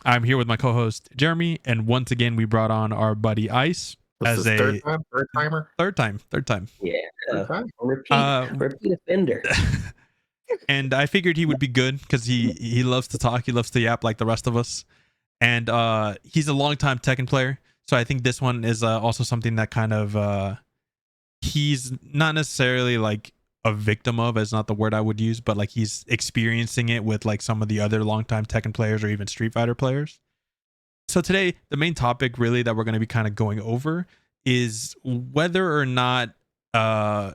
I'm here with my co-host Jeremy, and once again we brought on our buddy Ice What's as this third a time? Third timer? third time. Third Yeah, time? repeat Uh, repeat offender. and I figured he would be good because he loves to talk, he loves to yap like the rest of us, and he's a longtime Tekken player. So I think this one is also something that kind of he's not necessarily like a victim of, is not the word I would use, but like he's experiencing it with like some of the other longtime Tekken players or even Street Fighter players. So today, the main topic really that we're going to be kind of going over is whether or not I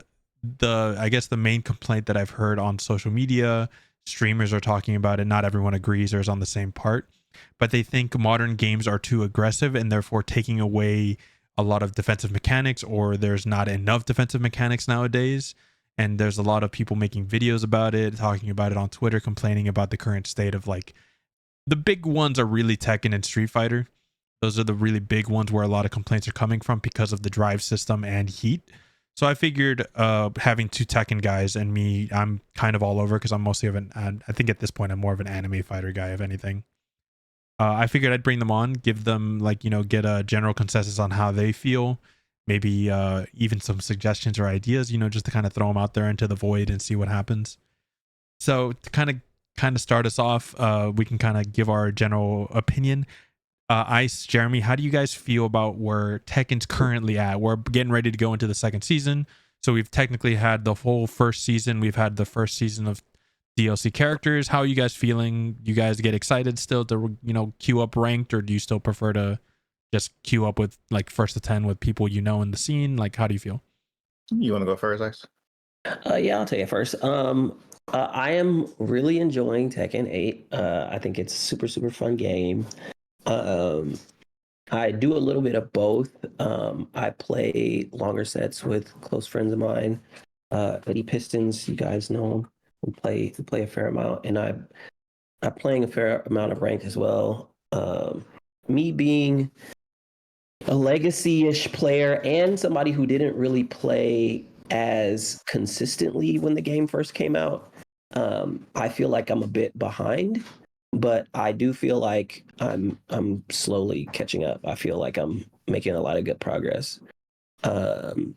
guess the main complaint that I've heard on social media, streamers are talking about it, not everyone agrees or is on the same part, but they think modern games are too aggressive and therefore taking away a lot of defensive mechanics, or there's not enough defensive mechanics nowadays. And there's a lot of people making videos about it, talking about it on Twitter, complaining about the current state of like the big ones are really Tekken and Street Fighter. Those are the really big ones where a lot of complaints are coming from because of the drive system and heat. So I figured having two Tekken guys and me, I'm kind of all over because I'm mostly I think at this point I'm more of an anime fighter guy, if anything. I figured I'd bring them on, give them like, get a general consensus on how they feel. Maybe even some suggestions or ideas, just to kind of throw them out there into the void and see what happens. So to kind of start us off, we can kind of give our general opinion. Ice, Jeremy, how do you guys feel about where Tekken's currently at? We're getting ready to go into the second season, so we've technically had the whole first season. We've had the first season of DLC characters. How are you guys feeling? You guys get excited still to queue up ranked, or do you still prefer to just queue up with like first to 10 with people in the scene? Like, how do you feel? You want to go first, Ice? Yeah, I'll tell you first. I am really enjoying Tekken 8. I think it's a super fun game. Um, I do a little bit of both. I play longer sets with close friends of mine. Eddie Pistons, you guys know him. We play a fair amount, and I'm playing a fair amount of ranked as well. Me being a legacy-ish player and somebody who didn't really play as consistently when the game first came out, I feel like I'm a bit behind, but I do feel like I'm slowly catching up. I feel like I'm making a lot of good progress. Um,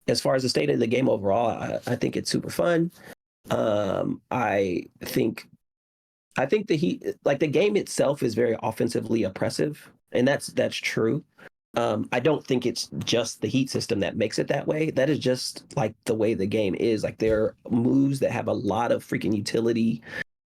as far as the state of the game overall, I think it's super fun. I think the game itself is very offensively oppressive, and that's true. I don't think it's just the heat system that makes it that way. That is just like the way the game is. Like there are moves that have a lot of freaking utility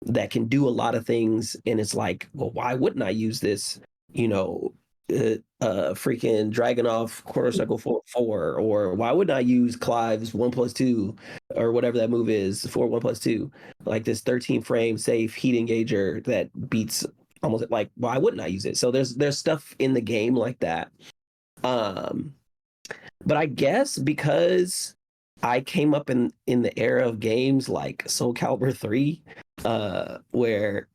that can do a lot of things, and it's like, well, why wouldn't I use this? You know, freaking Dragonov quarter circle 4, or why wouldn't I use Clive's 1+2 or whatever that move is, 4 1+2, like this 13 frame safe heat engager that beats almost, like, why wouldn't I use it? So there's stuff in the game like that. Um, but I guess because I came up in the era of games like Soul Calibur 3, where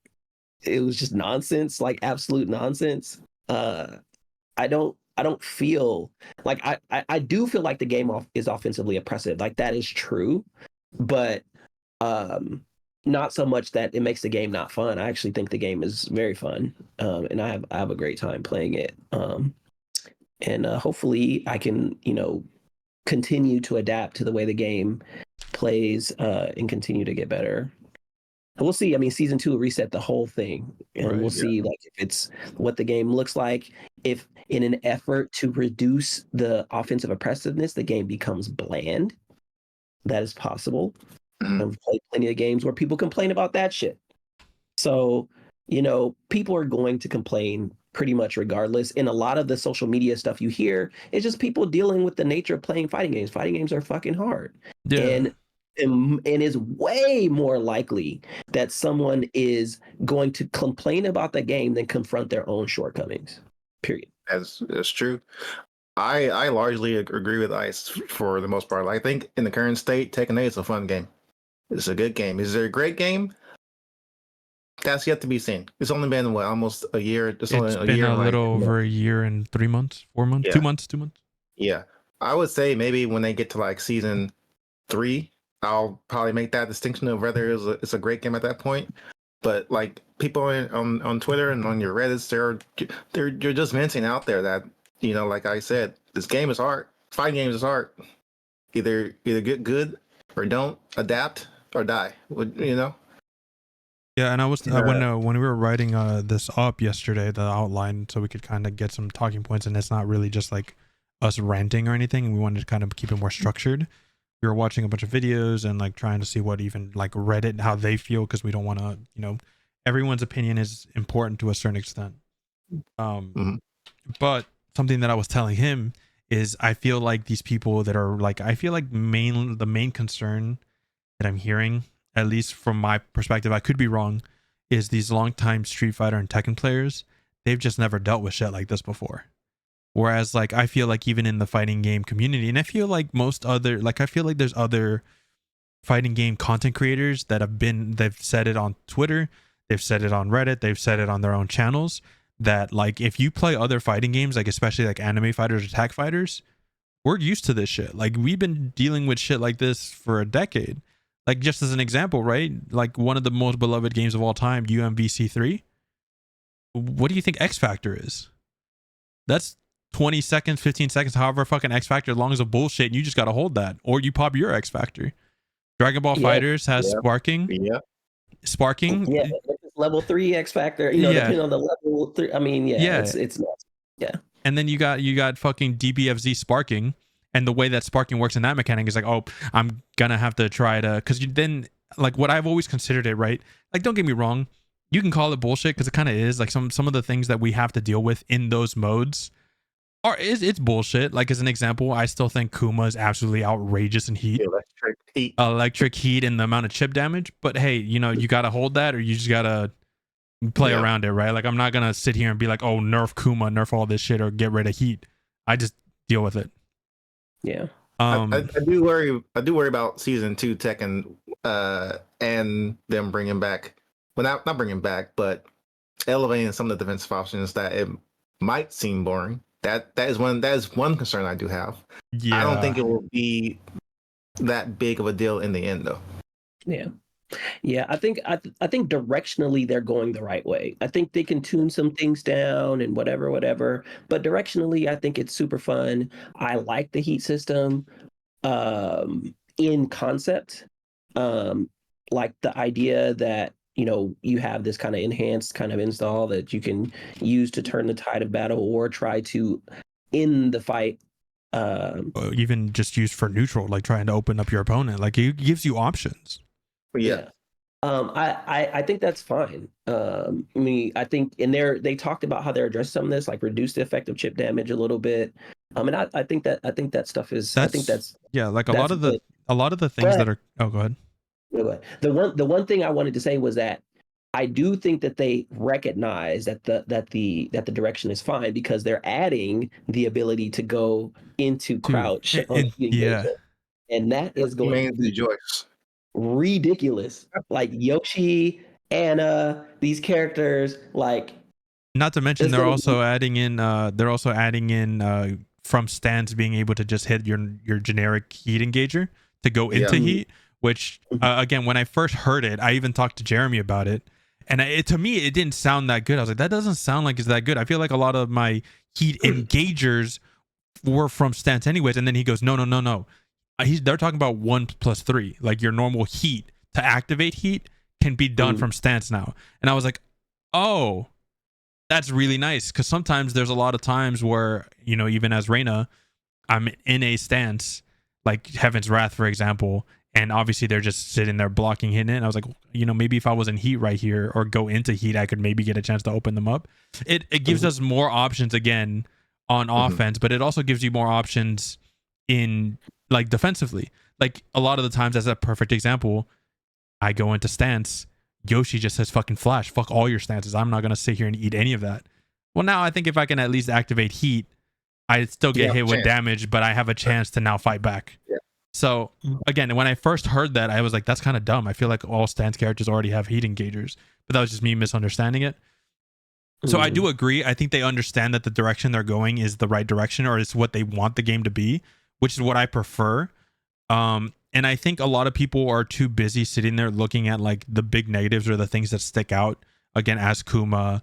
it was just nonsense, like absolute nonsense. I don't feel like I do feel like the game is offensively oppressive. Like that is true, but not so much that it makes the game not fun. I actually think the game is very fun, and I have a great time playing it. And hopefully I can continue to adapt to the way the game plays, and continue to get better. And we'll see. I mean, season 2 will reset the whole thing, and Right. we'll Yeah. see like if it's what the game looks like. If in an effort to reduce the offensive oppressiveness, the game becomes bland, that is possible. Mhm. I've played plenty of games where people complain about that shit. So, people are going to complain pretty much regardless. And a lot of the social media stuff you hear is just people dealing with the nature of playing fighting games. Fighting games are fucking hard. Yeah. And is way more likely that someone is going to complain about the game than confront their own shortcomings. Period. That's true. I largely agree with Ice for the most part. I think in the current state, Tekken 8 is a fun game. It's a good game. Is it a great game? That's yet to be seen. It's only been almost a year. It's only It's a been year a and little over a year and 3 months, 4 months, yeah, 2 months, 2 months. yeah. I would say maybe when they get to like season 3, I'll probably make that distinction of whether it's a great game at that point. But like people on Twitter and on your Reddits, they're just venting out there that, you know, like I said, this game is hard. Fighting games is hard. Either get good or don't, adapt or die. You know. Yeah, and I was when we were writing this up yesterday, the outline, so we could kind of get some talking points, and it's not really just like us ranting or anything. And we wanted to kind of keep it more structured. We were watching a bunch of videos and like trying to see what even like Reddit, how they feel, because we don't want to, you know, everyone's opinion is important to a certain extent. But something that I was telling him is I feel like these people that are like, I feel like the main concern that I'm hearing, at least from my perspective, I could be wrong, is these longtime Street Fighter and Tekken players, they've just never dealt with shit like this before. Whereas like I feel like even in the fighting game community, and I feel like most other, like I feel like there's other fighting game content creators that they've said it on Twitter, they've said it on Reddit, they've said it on their own channels, that like if you play other fighting games, like especially like anime fighters, attack fighters, we're used to this shit. Like we've been dealing with shit like this for a decade. Like just as an example, right? Like one of the most beloved games of all time, UMVC3. What do you think X Factor is? That's 20 seconds, 15 seconds, however fucking X Factor, as long as a bullshit, and you just gotta hold that. Or you pop your X Factor. Dragon Ball Fighters has sparking. Yeah. Sparking. Yeah, level 3 X Factor, you know, depending on the level 3. I mean, it's nuts. Yeah. And then you got fucking DBFZ sparking. And the way that sparking works in that mechanic is like, oh, I'm gonna have to try to, because you then, like what I've always considered it, right? Like, don't get me wrong, you can call it bullshit because it kind of is. Like some of the things that we have to deal with in those modes it's bullshit. Like as an example, I still think Kuma is absolutely outrageous in heat. Electric heat and the amount of chip damage. But hey, you know, you gotta hold that, or you just gotta play around it, right? Like I'm not gonna sit here and be like, oh, nerf Kuma, nerf all this shit, or get rid of heat. I just deal with it. Yeah. I do worry about season 2 Tekken and them bringing back, well, not bringing back, but elevating some of the defensive options that it might seem boring. That is one concern I do have. Yeah. I don't think it will be that big of a deal in the end, though. Yeah, I think directionally they're going the right way. I think they can tune some things down and whatever, but directionally I think it's super fun. I like the heat system in concept. Like the idea that, you know, you have this kind of enhanced kind of install that you can use to turn the tide of battle or try to end the fight. Even just used for neutral, like trying to open up your opponent. Like it gives you options. Yeah. I think that's fine. I mean, I think they talked about how they're addressing some of this, like reduce the effective chip damage a little bit. And I think that stuff is. I think that's like a lot of the things that are. Oh, go ahead. The one thing I wanted to say was that I do think that they recognize that the direction is fine because they're adding the ability to go into crouch. And that is going to be Joyce. Ridiculous. Like Yoshi, Anna, these characters, like. Not to mention they're also adding in from stance being able to just hit your generic heat engager to go into heat. Which again, when I first heard it, I even talked to Jeremy about it, and to me it didn't sound that good. I was like, that doesn't sound like it's that good. I feel like a lot of my heat engagers were from stance anyways. And then he goes, no. They're talking about 1+3, like your normal heat to activate heat can be done from stance now. And I was like, oh, that's really nice, because sometimes there's a lot of times where, you know, even as Reina, I'm in a stance like Heaven's Wrath, for example, and obviously they're just sitting there blocking, hitting it. And I was like, you know, maybe if I was in heat right here or go into heat, I could maybe get a chance to open them up. It gives us more options again on offense, but it also gives you more options in like defensively. Like a lot of the times, as a perfect example, I go into stance, Yoshi just says fucking flash, fuck all your stances, I'm not gonna sit here and eat any of that. Well, now I think if I can at least activate heat, I still get hit with damage, but I have a chance to now fight back. So again, when I first heard that, I was like, that's kind of dumb. I feel like all stance characters already have heat engagers, but that was just me misunderstanding it. So I do agree. I think they understand that the direction they're going is the right direction, or it's what they want the game to be, which is what I prefer. And I think a lot of people are too busy sitting there looking at like the big negatives or the things that stick out. Again, as Kuma,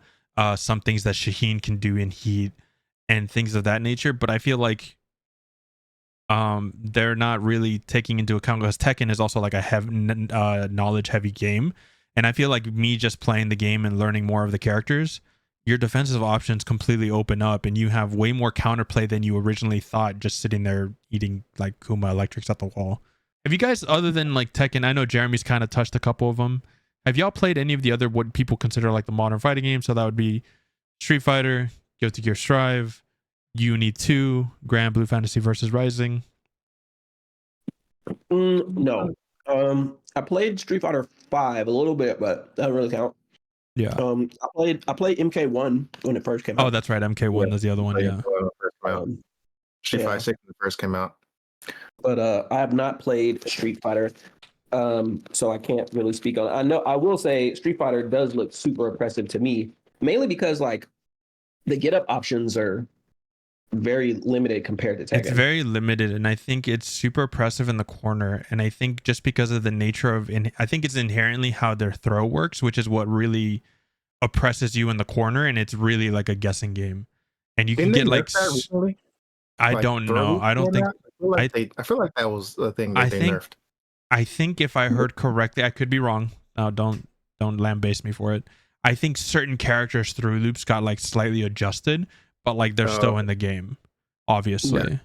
some things that Shaheen can do in Heat and things of that nature. But I feel like they're not really taking into account, because Tekken is also like a knowledge heavy game, and I feel like me just playing the game and learning more of the characters, your defensive options completely open up, and you have way more counterplay than you originally thought just sitting there eating like Kuma electrics at the wall. Have you guys, other than like Tekken, I know Jeremy's kind of touched a couple of them, have y'all played any of the other what people consider like the modern fighting games? So that would be Street Fighter, Guilty Gear Strive, Uni 2, Grand Blue Fantasy versus Rising. No. I played Street Fighter 5 a little bit, but that doesn't really count. Yeah. I played MK1 when it first came out. Oh, that's right. MK1 is the other one. Yeah. Street Fighter 6 when it first came out. But I have not played Street Fighter, so I can't really speak on it. I know I will say Street Fighter does look super impressive to me, mainly because like the get up options are very limited compared to Tekken. It's very limited, and I think it's super oppressive in the corner. And I think just because of the nature of, I think it's inherently how their throw works, which is what really oppresses you in the corner, and it's really like a guessing game. And you can get like, I don't know. I don't think. I feel like that was the thing that they nerfed. I think if I heard correctly, I could be wrong. Now, don't lambaste me for it. I think certain characters through loops got like slightly adjusted, but like they're still in the game, obviously.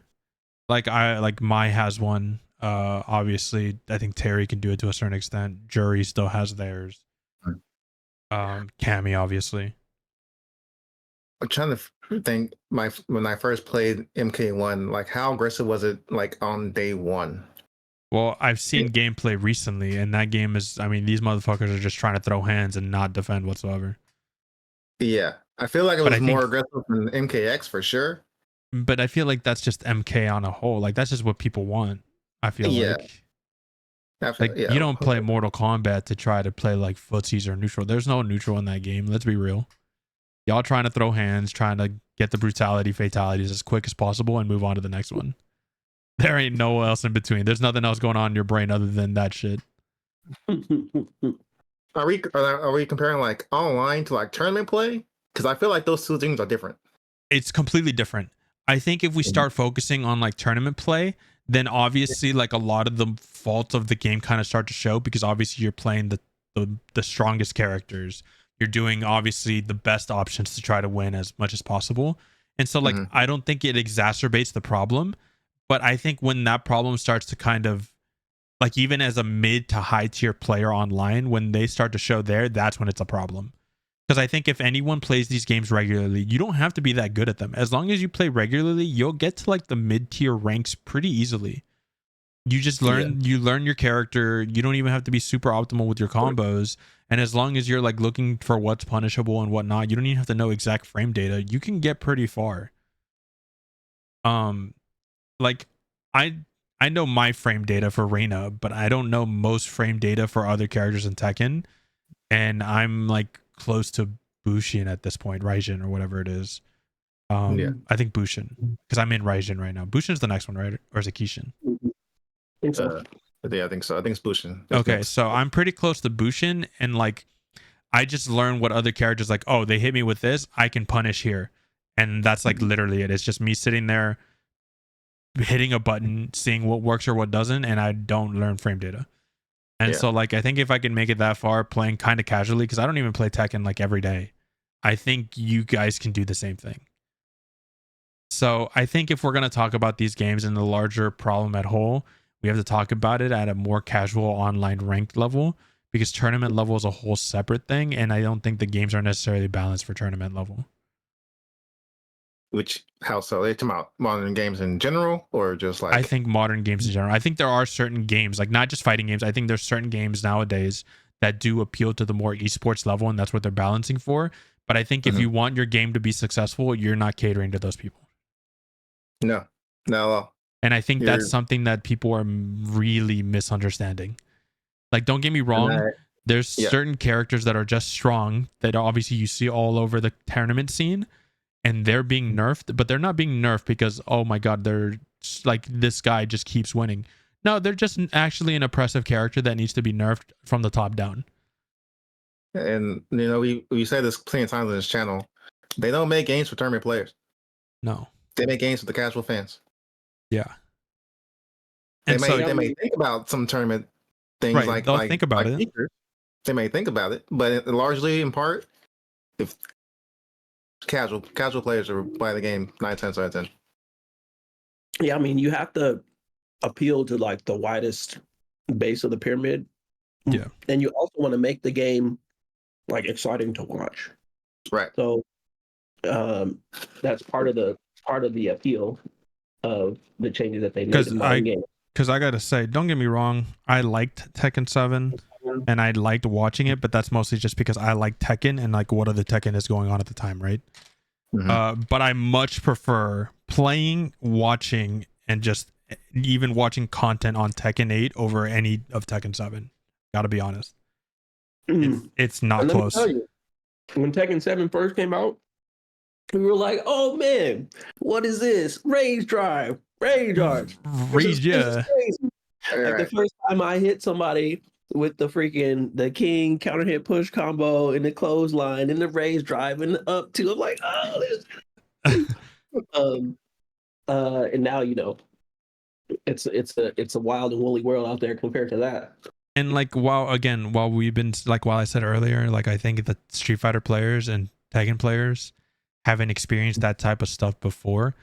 Yeah. Like Mai has one. Obviously, I think Terry can do it to a certain extent. Jury still has theirs. Cammy, obviously. I'm trying to think. When I first played MK1, like how aggressive was it? Like on day one. Well, I've seen gameplay recently, and that game is, I mean, these motherfuckers are just trying to throw hands and not defend whatsoever. Yeah, I feel like it was more aggressive than MKX for sure. But I feel like that's just MK on a whole. Like that's just what people want. I feel like you don't play Mortal Kombat to try to play like footsies or neutral. There's no neutral in that game. Let's be real. Y'all trying to throw hands, trying to get the brutality, fatalities as quick as possible and move on to the next one. There ain't no else in between. There's nothing else going on in your brain other than that shit. Are we comparing like online to like tournament play? Because I feel like those two things are different. It's completely different. I think if we start focusing on like tournament play, then obviously like a lot of the faults of the game kind of start to show, because obviously you're playing the strongest characters. You're doing obviously the best options to try to win as much as possible. And so like I don't think it exacerbates the problem, but I think when that problem starts to kind of like, even as a mid to high tier player online, when they start to show there, that's when it's a problem. Because I think if anyone plays these games regularly, you don't have to be that good at them. As long as you play regularly, you'll get to like the mid tier ranks pretty easily. You just learn, you learn your character. You don't even have to be super optimal with your combos. And as long as you're like looking for what's punishable and whatnot, you don't even have to know exact frame data. You can get pretty far. Like I know my frame data for Reina, but I don't know most frame data for other characters in Tekken. And I'm like close to Bushin at this point, Raijin or whatever it is. I think Bushin, because I'm in Raijin right now. Bushin's the next one, right? Or is it Kishin? Yeah, I think so. I think it's Bushin. Okay, so I'm pretty close to Bushin, and like I just learned what other characters like, oh, they hit me with this, I can punish here. And that's like literally it. It's just me sitting there hitting a button, seeing what works or what doesn't, and I don't learn frame data. And so like I think if I can make it that far playing kind of casually, because I don't even play Tekken like every day, I think you guys can do the same thing. So I think if we're going to talk about these games and the larger problem at whole, we have to talk about it at a more casual online ranked level, because tournament level is a whole separate thing, and I don't think the games are necessarily balanced for tournament level. Which, how so? Are they talking about modern games in general, or just like? I think modern games in general. I think there are certain games, like not just fighting games. I think there's certain games nowadays that do appeal to the more esports level, and that's what they're balancing for. But I think if you want your game to be successful, you're not catering to those people. No, no. And I think that's something that people are really misunderstanding. Like, don't get me wrong. There's certain characters that are just strong that obviously you see all over the tournament scene, and they're being nerfed, but they're not being nerfed because, oh my God, they're like, this guy just keeps winning. No, they're just actually an oppressive character that needs to be nerfed from the top down. And you know, we said this plenty of times on this channel. They don't make games for tournament players. No. They make games for the casual fans. Yeah. They And may so they may think about some tournament things Right, like they'll like think about like it. features. They may think about it, but largely in part, if casual players are playing the game 9 times out of 10. Yeah, I mean, you have to appeal to like the widest base of the pyramid. Yeah. And you also want to make the game like exciting to watch. Right. So that's part of the appeal of the changes that they made in modern games. Because I gotta say, don't get me wrong, I liked Tekken 7 and I liked watching it, but that's mostly just because I like Tekken and like what other Tekken is going on at the time, right? But I much prefer playing, watching, and just even watching content on Tekken 8 over any of Tekken 7. Gotta be honest. It's not close. Let me tell you, when Tekken 7 first came out, we were like, oh man, what is this? Rage Drive. Rage, yeah. This is crazy. Like the first time I hit somebody with the king counter hit push combo and the clothesline and the Rage Drive and the up to, I'm like, oh, this. And now you know, it's a wild and woolly world out there compared to that. And like while I said earlier, like I think the Street Fighter players and Tekken players haven't experienced that type of stuff before.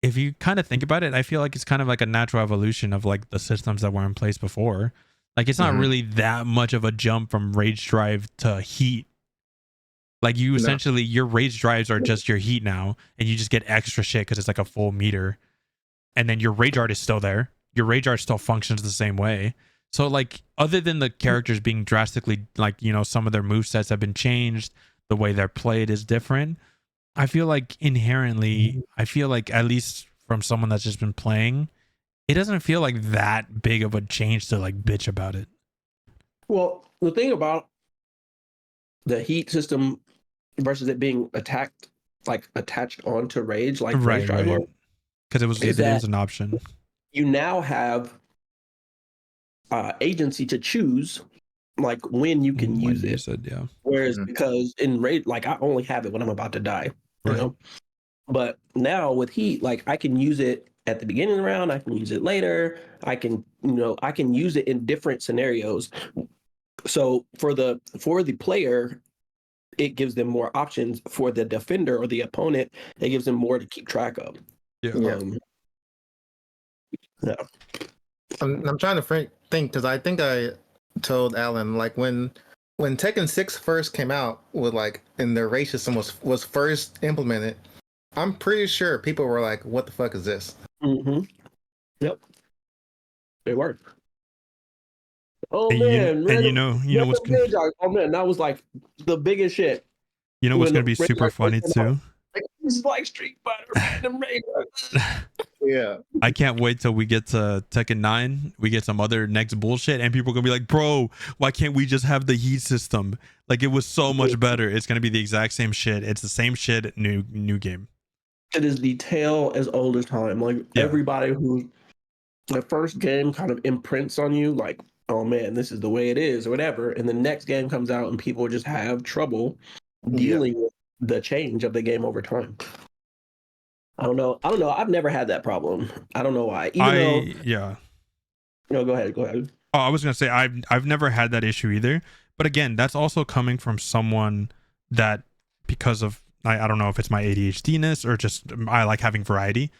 If you kind of think about it, I feel like it's kind of like a natural evolution of like the systems that were in place before. Like it's not really that much of a jump from Rage Drive to Heat. Like you essentially, your Rage Drives are just your Heat now, and you just get extra shit because it's like a full meter. And then your Rage Art is still there. Your Rage Art still functions the same way. So like, other than the characters being drastically, like, you know, some of their movesets have been changed, the way they're played is different. I feel like inherently, at least from someone that's just been playing, it doesn't feel like that big of a change to like bitch about it. Well, the thing about the Heat system versus it being attached onto Rage, like Rage Drive, because it was an option. You now have agency to choose like when you can use it. Yeah. Whereas because in Rage, like I only have it when I'm about to die. You know? But now with Heat, like I can use it at the beginning of the round, I can use it later, I can use it in different scenarios. So for the player, it gives them more options. For the defender or the opponent, it gives them more to keep track of. Yeah. I'm trying to think because I think I told Alan like when Tekken 6 first came out with like and their race system was first implemented, I'm pretty sure people were like, "What the fuck is this?" Yep, it worked. Oh and man, you know what's oh man, that was like the biggest shit. You know what's gonna be super funny too? This is like Street Fighter, random Yeah. I can't wait till we get to Tekken 9. We get some other next bullshit, and people are gonna be like, "Bro, why can't we just have the Heat system? Like it was so much better." It's gonna be the exact same shit. It's the same shit, new game. It is the tale as old as time. Like everybody who the first game kind of imprints on you, like, oh man, this is the way it is, or whatever. And the next game comes out, and people just have trouble dealing with the change of the game over time. I don't know. I've never had that problem. I don't know why. No, go ahead. Oh, I was gonna say I've never had that issue either. But again, that's also coming from someone that, because of I don't know if it's my ADHD-ness or just I like having variety.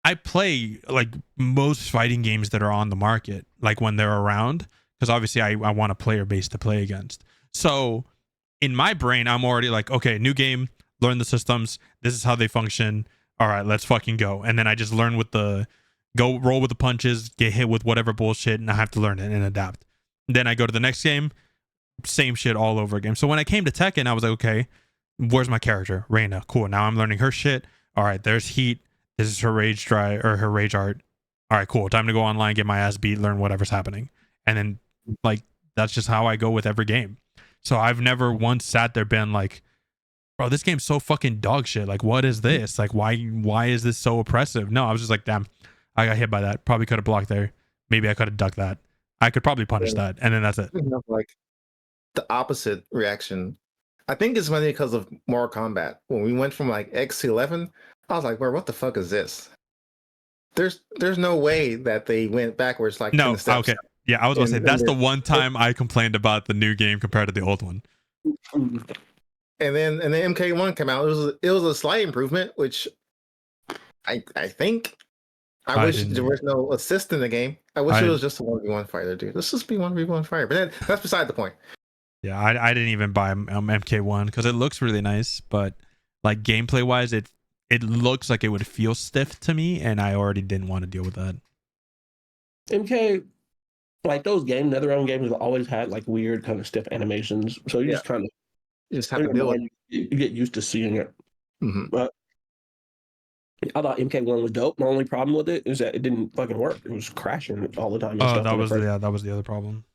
I play like most fighting games that are on the market, like when they're around, because obviously I want a player base to play against. So in my brain, I'm already like, okay, new game, learn the systems. This is how they function. All right, let's fucking go. And then I just learn roll with the punches, get hit with whatever bullshit, and I have to learn it and adapt. Then I go to the next game, same shit all over again. So when I came to Tekken, I was like, okay, where's my character? Reina. Cool. Now I'm learning her shit. All right, there's Heat. This is her Rage Drive or her Rage Art. All right, cool. Time to go online, get my ass beat, learn whatever's happening. And then like that's just how I go with every game. So I've never once sat there been like, bro, this game's so fucking dog shit. Like, what is this? Like, why is this so oppressive? No, I was just like, damn, I got hit by that. Probably could have blocked there. maybe I could have ducked that. I could probably punish Yeah. that, and then that's it. Like the opposite reaction. I think it's mainly because of Mortal Kombat. When we went from like X to 11, I was like, "Where? What the fuck is this?" There's no way that they went backwards like 10 No, steps. okay. Yeah, I was gonna say And that's the then- one time I complained about the new game compared to the old one. And then MK1 came out. It was a slight improvement, which I think. I wish didn't- there was no assist in the game. I wish I- it was just a 1v1 fighter, dude. Let's just be 1v1 fighter. But then, that's beside the point. Yeah, I didn't even buy MK1 because it looks really nice, but like gameplay wise, it looks like it would feel stiff to me, and I already didn't want to deal with that. MK, like those games, NetherRealm games have always had like weird kind of stiff animations. So you just kind of You just have to deal with it. you get used to seeing it. Mhm. I thought MK1 was dope. My only problem with it is that it didn't fucking work. It was crashing all the time. and Oh, stuff that on the was first- that was the other problem.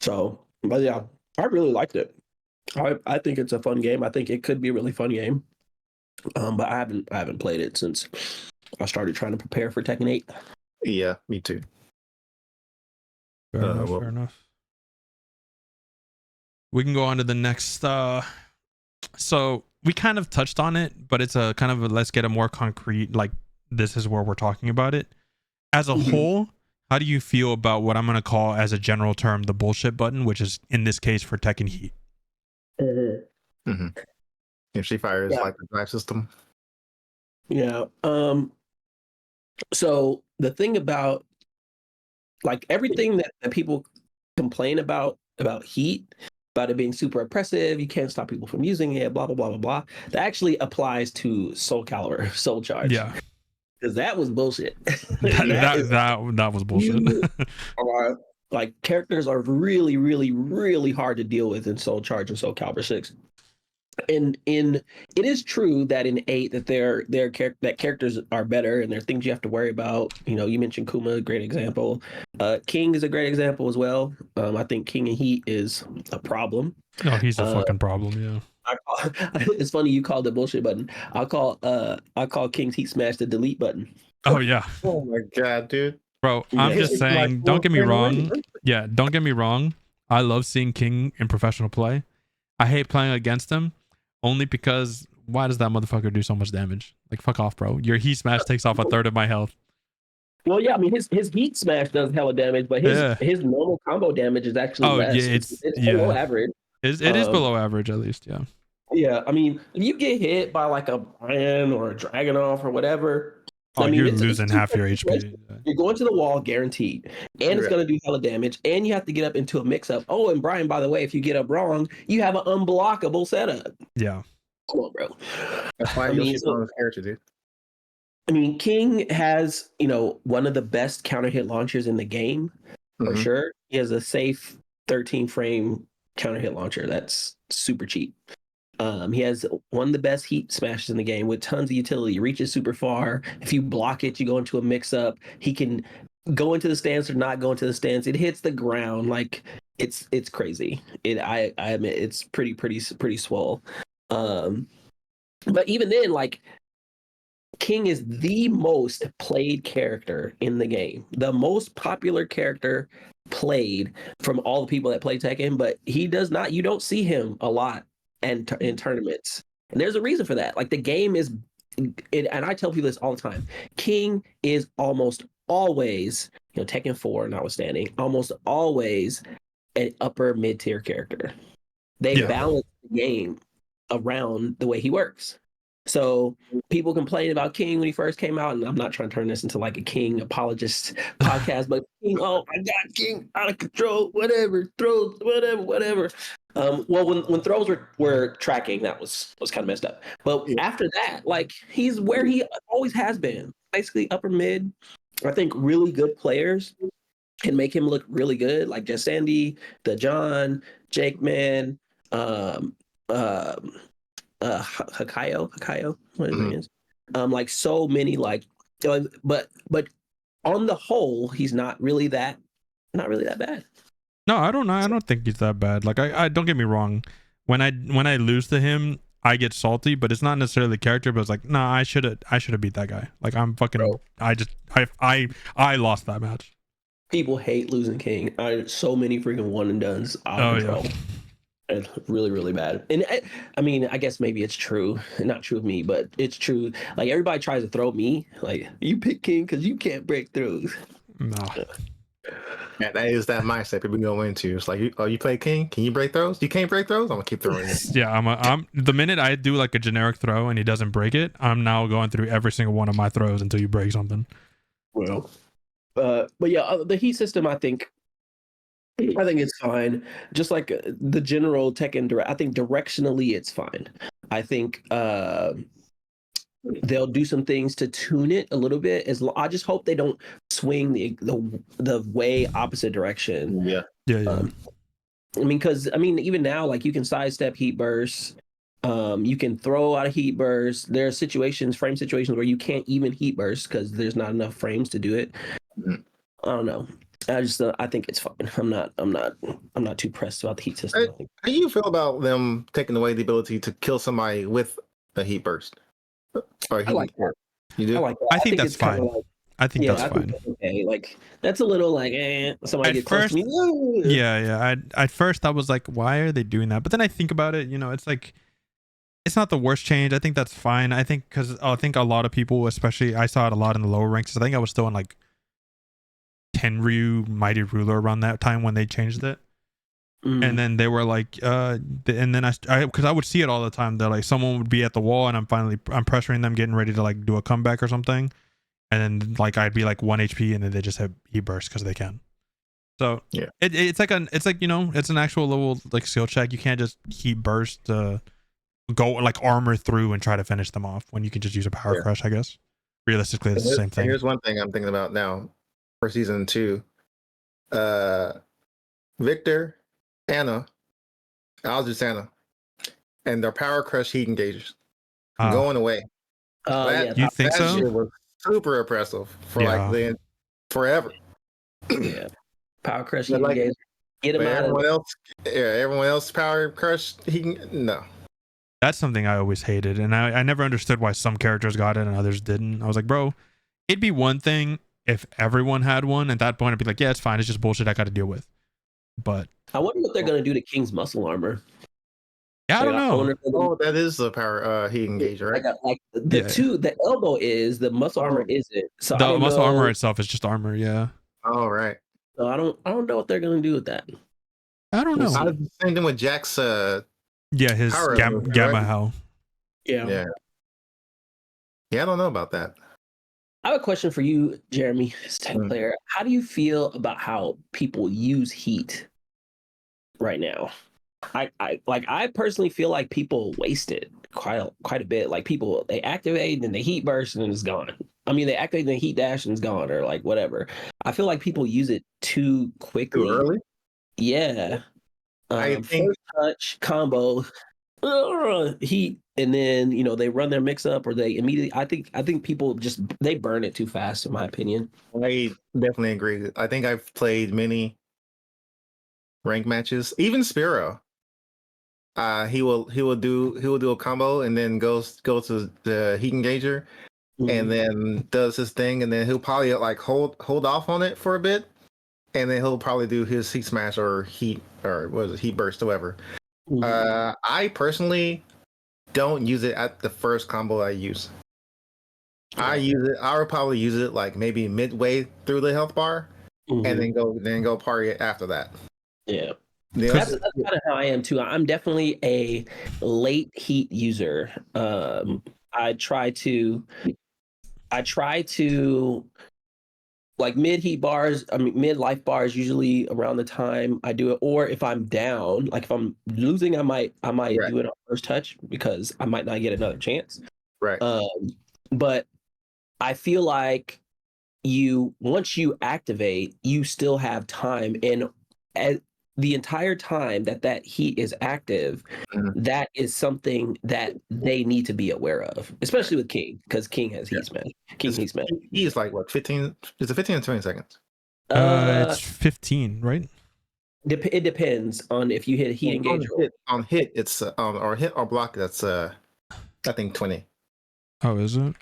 So, but yeah, I really liked it. I think it's a fun game. I think it could be a really fun game. But I haven't played it since I started trying to prepare for Tekken 8. Yeah, me too. Fair enough. well- Fair enough. We can go on to the next. So we kind of touched on it, but it's a kind of let's get a more concrete. Like this is where we're talking about it. As a Mhm. whole, how do you feel about what I'm going to call, as a general term, the bullshit button, which is in this case for Tekken Heat? If she fires Yeah. like the drive system. Yeah. So the thing about like everything that people complain about Heat, about it being super oppressive, you can't stop people from using it, blah blah blah blah blah. That actually applies to Soul Calibur, Soul Charge. Yeah, Because that was bullshit. that was bullshit. Like characters are really, really, really hard to deal with in Soul Charge and Soul Calibur 6. And it is true that in 8 that that characters are better and there are things you have to worry about. You know, you mentioned Kuma, a great example. King is a great example as well. I think King and Heat is a problem. No, he's a fucking problem. Yeah. It's funny you called the bullshit button. I'll call King's Heat Smash the delete button. Oh yeah, Oh my god, dude. bro. I'm Yeah. just It's saying. like, Don't get me well, wrong. Yeah, don't get me wrong. I love seeing King in professional play. I hate playing against him only because why does that motherfucker do so much damage? Like, fuck off, bro. Your Heat Smash takes off a third of my health. Well, yeah, I mean his Heat Smash does hella damage, but his normal combo damage is actually less. Yeah, it's below average. It is below average at least. Yeah. Yeah, I mean, if you get hit by like a Brian or a Dragonov or whatever, Oh, I mean, you're it's losing half your HP. You're going to the wall guaranteed, and it's Yeah. going to do hella damage, and you have to get up into a mix-up. Oh, and Brian, by the way, if you get up wrong, you have an unblockable setup. Yeah. Come on, bro. That's why I mean, Yoshi's on his character, dude. I mean, King has, one of the best counter hit launchers in the game, for Mhm. sure. He has a safe 13 frame counter hit launcher that's super cheap. He has one of the best heat smashes in the game with tons of utility. Reaches super far. If you block it, you go into a mix up. He can go into the stance or not go into the stance. It hits the ground like it's crazy. I admit it's pretty swole. But even then, like King is the most played character in the game, the most popular character played from all the people that play Tekken. But he does not. You don't see him a lot in tournaments, and there's a reason for that. Like the game is, and I tell people this all the time. King is almost always, Tekken 4 notwithstanding, almost always an upper mid tier character. They Yeah. balance the game around the way he works. So people complained about King when he first came out, and I'm not trying to turn this into like a King apologist podcast, but King, oh my God, King out of control, whatever, throws, whatever. Well, when throws were tracking, that was kind of messed up. But after that, like he's where he always has been, basically upper mid. I think really good players can make him look really good, like Just Sandy, the John, Jake Man, Hakayo, what his name is. Like so many, like, but on the whole, he's not really that bad. No, I don't know. I don't think he's that bad. Like, I don't get me wrong. When I lose to him, I get salty, but it's not necessarily the character. But it's like, nah, I should have beat that guy. Like, I'm fucking. Bro. I lost that match. People hate losing king. So many freaking one and dones out of control. It's really, really bad. And I mean, I guess maybe it's true. Not true of me, but it's true. Like everybody tries to throw me. Like you pick king because you can't break through. No. Yeah, that is that mindset people go into. It's like, you play king? Can you break throws? You can't break throws? I'm gonna keep throwing it. Yeah, I'm the minute I do like a generic throw and he doesn't break it, I'm now going through every single one of my throws until you break something. Well, but yeah, the heat system, I think it's fine. Just like the general Tekken direct, I think directionally it's fine. I think they'll do some things to tune it a little bit. I just hope they don't swing the way opposite direction. Yeah. Yeah. I mean, because even now, like you can sidestep heat bursts. You can throw out a heat burst. There are frame situations where you can't even heat burst because there's not enough frames to do it. Mhm. I don't know. I think it's fine. I'm not too pressed about the heat system. How do you feel about them taking away the ability to kill somebody with a heat burst? Or I like that. You do? I like that. I think that's it's kinda fine. like, I think that's fine. that's okay. Like that's a little like somebody At get close to me. Yeah. At first I was like, why are they doing that? But then I think about it, it's like it's not the worst change. I think that's fine. I think because I think a lot of people, especially I saw it a lot in the lower ranks. I think I was still in like Tenryu Mighty Ruler around that time when they changed it. And then they were like, and then I because I would see it all the time. That like someone would be at the wall and I'm pressuring them, getting ready to like do a comeback or something, and then like I'd be like 1 HP and then they just have heat burst because they can. So yeah, it's like it's an actual little like skill check. You can't just heat burst go like armor through and try to finish them off when you can just use a power crush. I guess realistically it's the same thing. Here's one thing I'm thinking about now for season 2. Victor, Anna, I'll just Anna, and their power crush heat engagers going away. You think so? Shit was super oppressive for like forever. Yeah, power crush heat engagers. Get them out of everyone else power crush no. That's something I always hated, and I never understood why some characters got it and others didn't. I was like, bro, it'd be one thing if everyone had one. At that point, I'd be like, yeah, it's fine. It's just bullshit I got to deal with. But I wonder what they're gonna do to King's muscle armor. Yeah, I don't know. Oh, that is the power heat engager, right? Like the elbow is the muscle armor isn't. So the muscle armor itself is just armor. Yeah. Oh, right. So I don't know what they're gonna do with that. I don't know. Same thing with Jack's. His gamma hell. Yeah. I don't know about that. I have a question for you, Jeremy, as tech player. How do you feel about how people use heat right now? I personally feel like people waste it quite a bit. Like people, they activate and they heat burst and it's gone. I mean, they activate and the heat dash and it's gone, or like whatever. I feel like people use it too quickly. Too early? Yeah. I think first touch combo, heat, and then they run their mix up, or they immediately. I think people just they burn it too fast, in my opinion. I definitely agree. I think I've played many rank matches, even Spiro. He will do a combo and then go to the heat engager, and then does his thing, and then he'll probably like hold off on it for a bit, and then he'll probably do his heat smash or heat burst or whatever. I personally don't use it at the first combo I use. I would probably use it like maybe midway through the health bar, and then go party after that. Yeah. That's kind of how I am too. I'm definitely a late heat user. I try to like mid heat bars. I mean, mid life bars usually around the time I do it. Or if I'm down, like if I'm losing, I might do it on first touch because I might not get another chance. Right. But I feel like once you activate, you still have time, and the entire time that heat is active, that is something that they need to be aware of, especially with King, because King has heat smash. Heat smash. He's like what 15? Is it 15 or 20 seconds? It's 15, right? It depends on if you hit heat engage. On hit, it's or hit or block. That's I think 20. Oh, is it?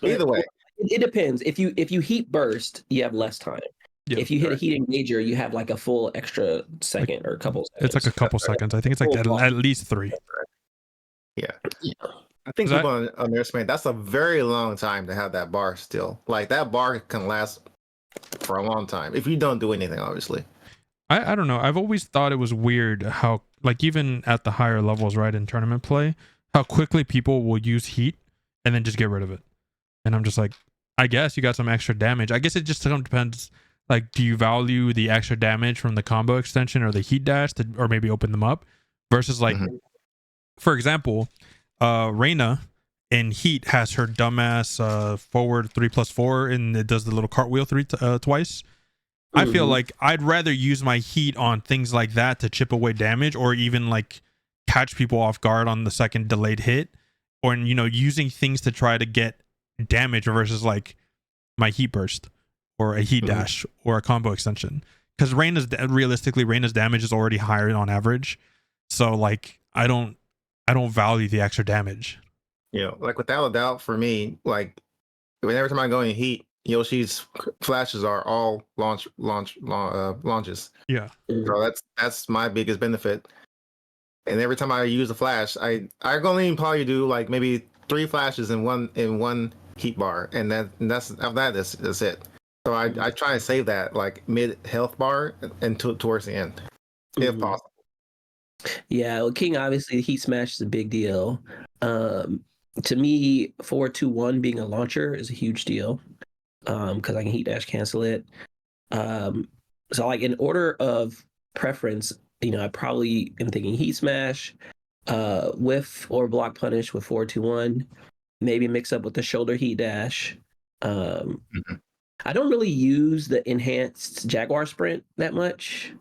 Either way, it depends. If you heat burst, you have less time. Yeah. If you hit a heat engager, you have like a full extra second or a couple seconds. It's like a couple seconds. I think it's like at least 3. Yeah. Yeah. I think Is that- people underestimate that's a very long time to have that bar still. Like that bar can last for a long time if you don't do anything, obviously. I don't know. I've always thought it was weird how, like, even at the higher levels, right, in tournament play, how quickly people will use heat and then just get rid of it. And I'm just like, I guess you got some extra damage. I guess it just depends. Like, do you value the extra damage from the combo extension or the heat dash to, or maybe open them up versus like, for example, Reyna in Heat has her dumbass forward 3+4 and it does the little cartwheel twice. I feel like I'd rather use my heat on things like that to chip away damage or even like catch people off guard on the second delayed hit, or, you know, using things to try to get damage versus like my heat burst or a heat dash or a combo extension. Because Reyna's damage is already higher on average. So like I don't value the extra damage. You know, like without a doubt for me, like every time I go in Heat, Yoshi's flashes are all launches. Yeah. So that's my biggest benefit. And every time I use a flash, I only probably do like maybe 3 flashes in one heat bar, and that's it. So I try and save that like mid health bar and towards the end, if possible. Yeah, well, King obviously heat smash is a big deal. To me, 4-2-1 being a launcher is a huge deal. Because I can heat dash cancel it. So like in order of preference, you know, I probably am thinking heat smash, whiff or block punish with 4-2-1, maybe mix up with the shoulder heat dash. I don't really use the enhanced Jaguar sprint that much,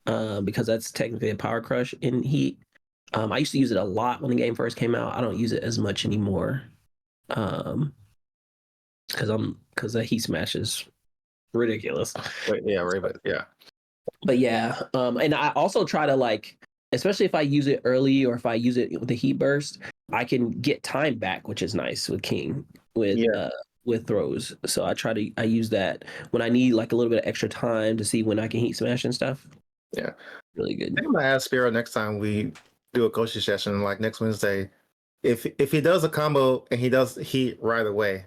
because that's technically a power crush in Heat. I used to use it a lot when the game first came out. I don't use it as much anymore. Because the heat smash is ridiculous. But yeah, and I also try to, like, especially if I use it early or if I use it with the heat burst, I can get time back, which is nice with King with throws. So I use that when I need like a little bit of extra time to see when I can heat smash and stuff. Yeah, really good. I'm gonna ask Spiro next time we do a coaching session, like next Wednesday, if he does a combo and he does heat right away,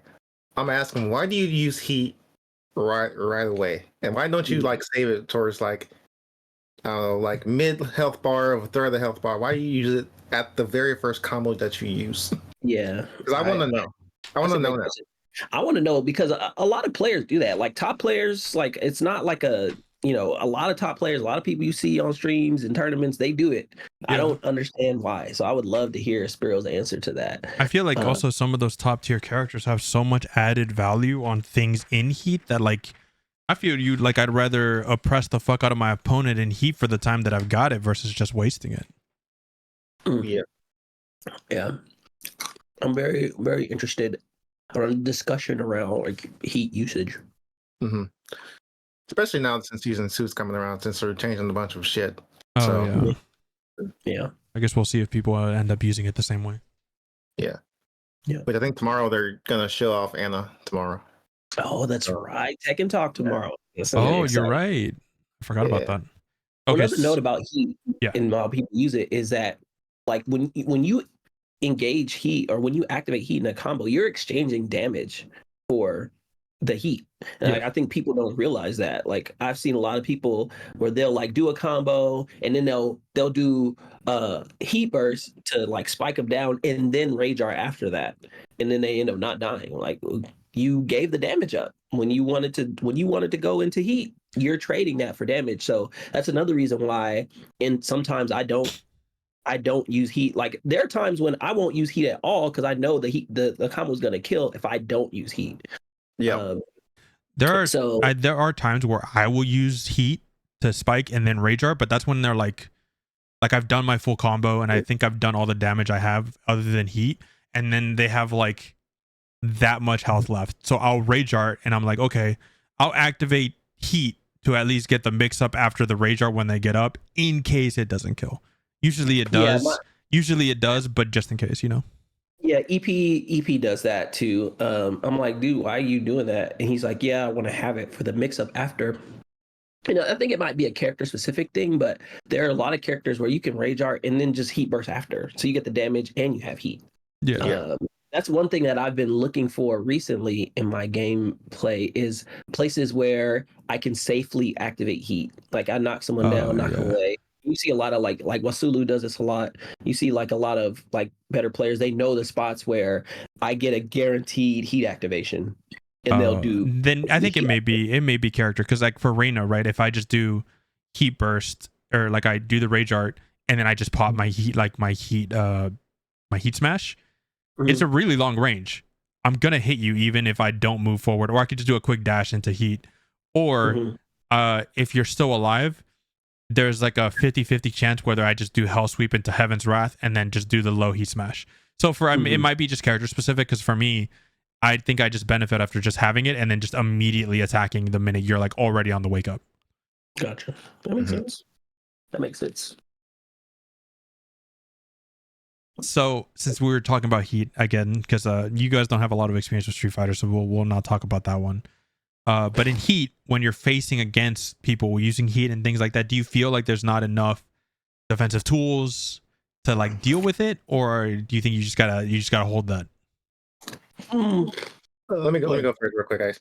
I'm gonna ask him, why do you use heat right away, and why don't you like save it towards like mid health bar of a third of the health bar? Why do you use it at the very first combo that you use? Yeah, because I want to know. I want to know that. I want to know because a lot of players do that. Like top players, like it's not like a lot of top players, a lot of people you see on streams and tournaments, they do it. Yeah. I don't understand why. So I would love to hear Spiro's answer to that. I feel like also some of those top tier characters have so much added value on things in Heat that like I feel I'd rather oppress the fuck out of my opponent in Heat for the time that I've got it versus just wasting it. Yeah. I'm very, very interested on a discussion around like Heat usage. Especially now since season 2's coming around, since they're changing a bunch of shit. Oh, so, yeah. I guess we'll see if people end up using it the same way. Yeah. But I think tomorrow they're gonna show off Anna tomorrow. Oh, that's right. Tekken Talk tomorrow. You're right. I forgot about that. Okay. Another note about Heat and how people use it is that like when you engage Heat or when you activate Heat in a combo, you're exchanging damage for the heat. And I think people don't realize that. Like I've seen a lot of people where they'll like do a combo and then they'll do heat burst to like spike them down and then rage art after that, and then they end up not dying. Like you gave the damage up when you wanted to go into heat. You're trading that for damage. So that's another reason why. And sometimes I don't use heat. Like there are times when I won't use heat at all because I know the combo is gonna kill if I don't use heat. There are times where I will use heat to spike and then rage art, but that's when they're like I've done my full combo and I think I've done all the damage I have other than heat, and then they have like that much health left, so I'll rage art and I'm like, okay, I'll activate heat to at least get the mix up after the rage art when they get up, in case it doesn't kill. Usually it does, but just in case, Yeah, EP does that too. I'm like, dude, why are you doing that? And he's like, yeah, I want to have it for the mix up after. I think it might be a character specific thing, but there are a lot of characters where you can rage art and then just heat burst after, so you get the damage and you have heat. Yeah. That's one thing that I've been looking for recently in my gameplay is places where I can safely activate heat. Like I knock someone down, knock them away. You see a lot of like Wasulu does this a lot. You see like a lot of like better players. They know the spots where I get a guaranteed heat activation, and they'll do. Then I think it may be character, because like for Reyna, right? If I just do heat burst, or like I do the rage art and then I just pop my heat, like my heat smash, it's a really long range. I'm gonna hit you even if I don't move forward, or I could just do a quick dash into heat. Or if you're still alive, there's like a 50-50 chance whether I just do hell sweep into Heaven's Wrath and then just do the low heat smash. So for it might be just character specific, because for me, I think I just benefit after just having it and then just immediately attacking the minute you're like already on the wake up. Gotcha. That makes sense. That makes sense. So since we were talking about heat again, because you guys don't have a lot of experience with Street Fighter, so we'll not talk about that one. But in heat, when you're facing against people using heat and things like that, do you feel like there's not enough defensive tools to like deal with it, or do you think you just gotta hold that? Let me go first real quick, guys.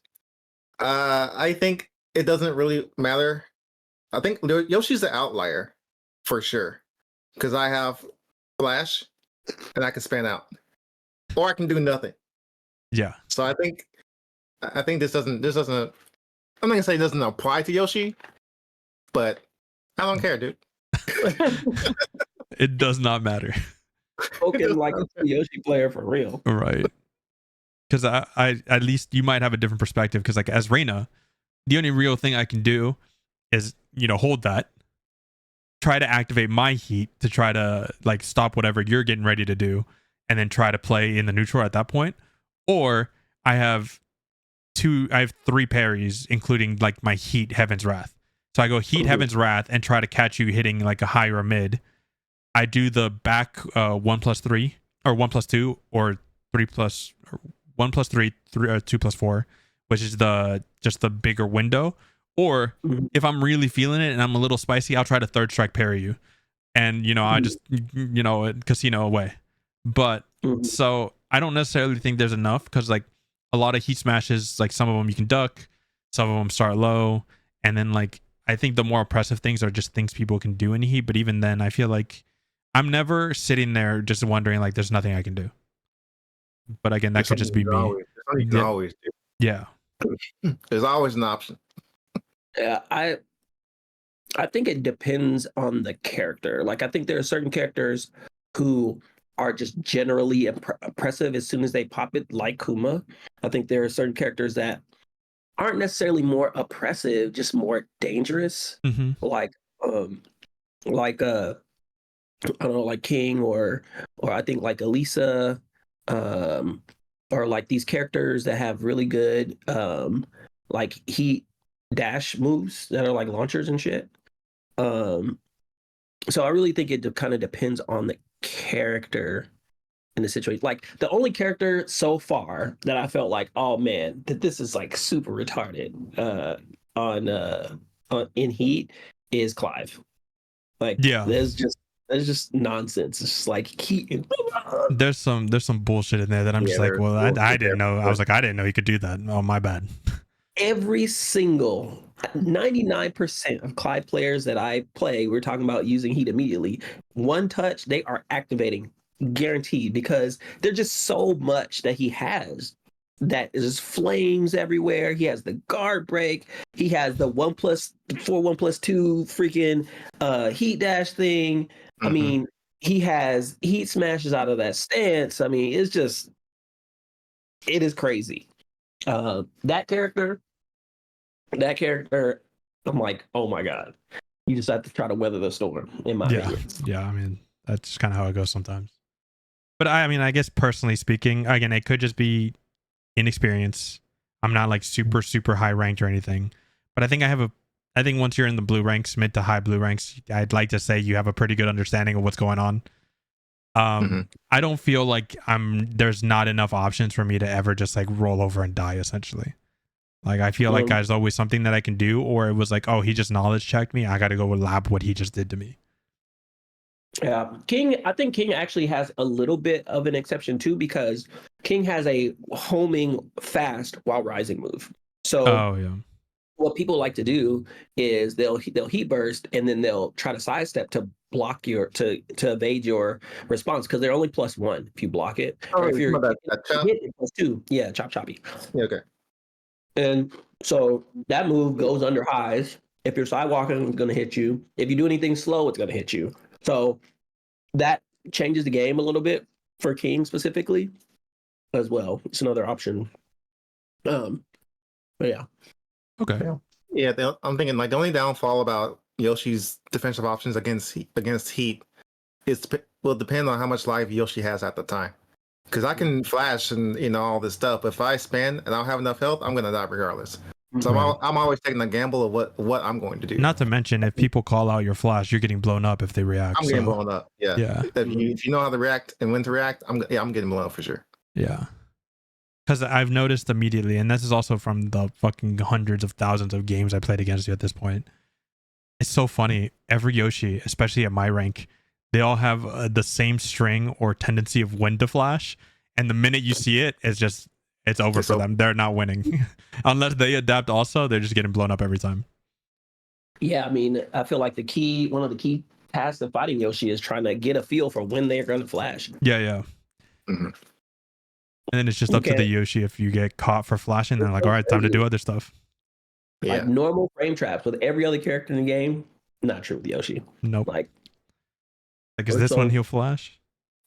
I think it doesn't really matter. I think Yoshi's the outlier for sure, because I have flash and I can span out, or I can do nothing. Yeah. So I think this doesn't. I'm not gonna say it doesn't apply to Yoshi, but I don't care, dude. It does not matter. Spoken like a Yoshi player for real, right? Because I at least you might have a different perspective. Because like as Reyna, the only real thing I can do is hold that, try to activate my heat to try to like stop whatever you're getting ready to do, and then try to play in the neutral at that point. Or I have 3 parries, including like my heat Heaven's Wrath. So I go heat Heaven's Wrath and try to catch you hitting like a high or a mid. I do the back 1+3 or 1+2 or 3+, or 1+3, 2+4, which is just the bigger window. Or if I'm really feeling it and I'm a little spicy, I'll try to third strike parry you, and I just casino away. But so I don't necessarily think there's enough, because like a lot of heat smashes, like some of them you can duck, some of them start low, and then like I think the more oppressive things are just things people can do in heat. But even then, I feel like I'm never sitting there just wondering like there's nothing I can do. But again, that could just be me. You can always do. Yeah. There's always an option. Yeah, I think it depends on the character. Like I think there are certain characters who are just generally oppressive as soon as they pop it, like Kuma. I think there are certain characters that aren't necessarily more oppressive, just more dangerous. Like I don't know, like King or I think like Elisa, or like these characters that have really good like heat dash moves that are like launchers and shit. So I really think it kind of depends on the character in the situation. Like the only character so far that I felt like, oh man, that this is like super retarded on in Heat is Clive. Like there's just nonsense. It's just like Heat. There's some bullshit in there that I'm just like, well, I didn't know. I was like, I didn't know he could do that. Oh, my bad. Every single 99% of Clive players that I play, we're talking about using Heat immediately. One touch, they are activating, guaranteed, because there's just so much that he has. That is flames everywhere. He has the guard break. He has the 1+4, 1+2 freaking heat dash thing. I mean, he has heat smashes out of that stance. I mean, it is crazy. That character, I'm like, oh my god, you just have to try to weather the storm. In my opinion. Yeah. I mean, that's kind of how it goes sometimes. But I mean, I guess personally speaking, again, it could just be inexperience. I'm not like super high ranked or anything, but I think I think once you're in the blue ranks, mid to high blue ranks, I'd like to say you have a pretty good understanding of what's going on. I don't feel like there's not enough options for me to ever just like roll over and die essentially. Like I feel like there's always something that I can do, or it was like, oh, he just knowledge checked me, I gotta go lab what he just did to me. Yeah, I think King actually has a little bit of an exception too, because King has a homing fast while rising move. So Oh yeah. what people like to do is they'll heat burst and then they'll try to sidestep to block to evade your response, because they're only +1 if you block it. Or if you're that chop? hit, +2. Yeah, chop choppy. Yeah, okay. And so that move goes under highs. If you're sidewalking, it's going to hit you. If you do anything slow, it's going to hit you. So that changes the game a little bit for King specifically as well. It's another option. But yeah. Okay. Yeah, I'm thinking like the only downfall about Yoshi's defensive options against heat will depend on how much life Yoshi has at the time. Because I can flash and all this stuff, but if I spin and I don't have enough health, I'm gonna die regardless. So I'm always taking a gamble of what I'm going to do. Not to mention, if people call out your flash, you're getting blown up if they react. I'm getting blown up. Yeah. Yeah. If you know how to react and when to react, I'm getting blown up for sure. Yeah. Because I've noticed immediately, and this is also from the fucking hundreds of thousands of games I played against you at this point. It's so funny. Every Yoshi, especially at my rank, they all have the same string or tendency of when to flash. And the minute you see it, it's over for them. They're not winning. Unless they adapt also, they're just getting blown up every time. Yeah, I mean, I feel like one of the key tasks of fighting Yoshi is trying to get a feel for when they're going to flash. Yeah. Mm-hmm. And then it's just up to the Yoshi. If you get caught for flashing, they're like, all right, time to do other stuff. Yeah. Like normal frame traps with every other character in the game, not true with Yoshi. Nope. Like is this one he'll flash?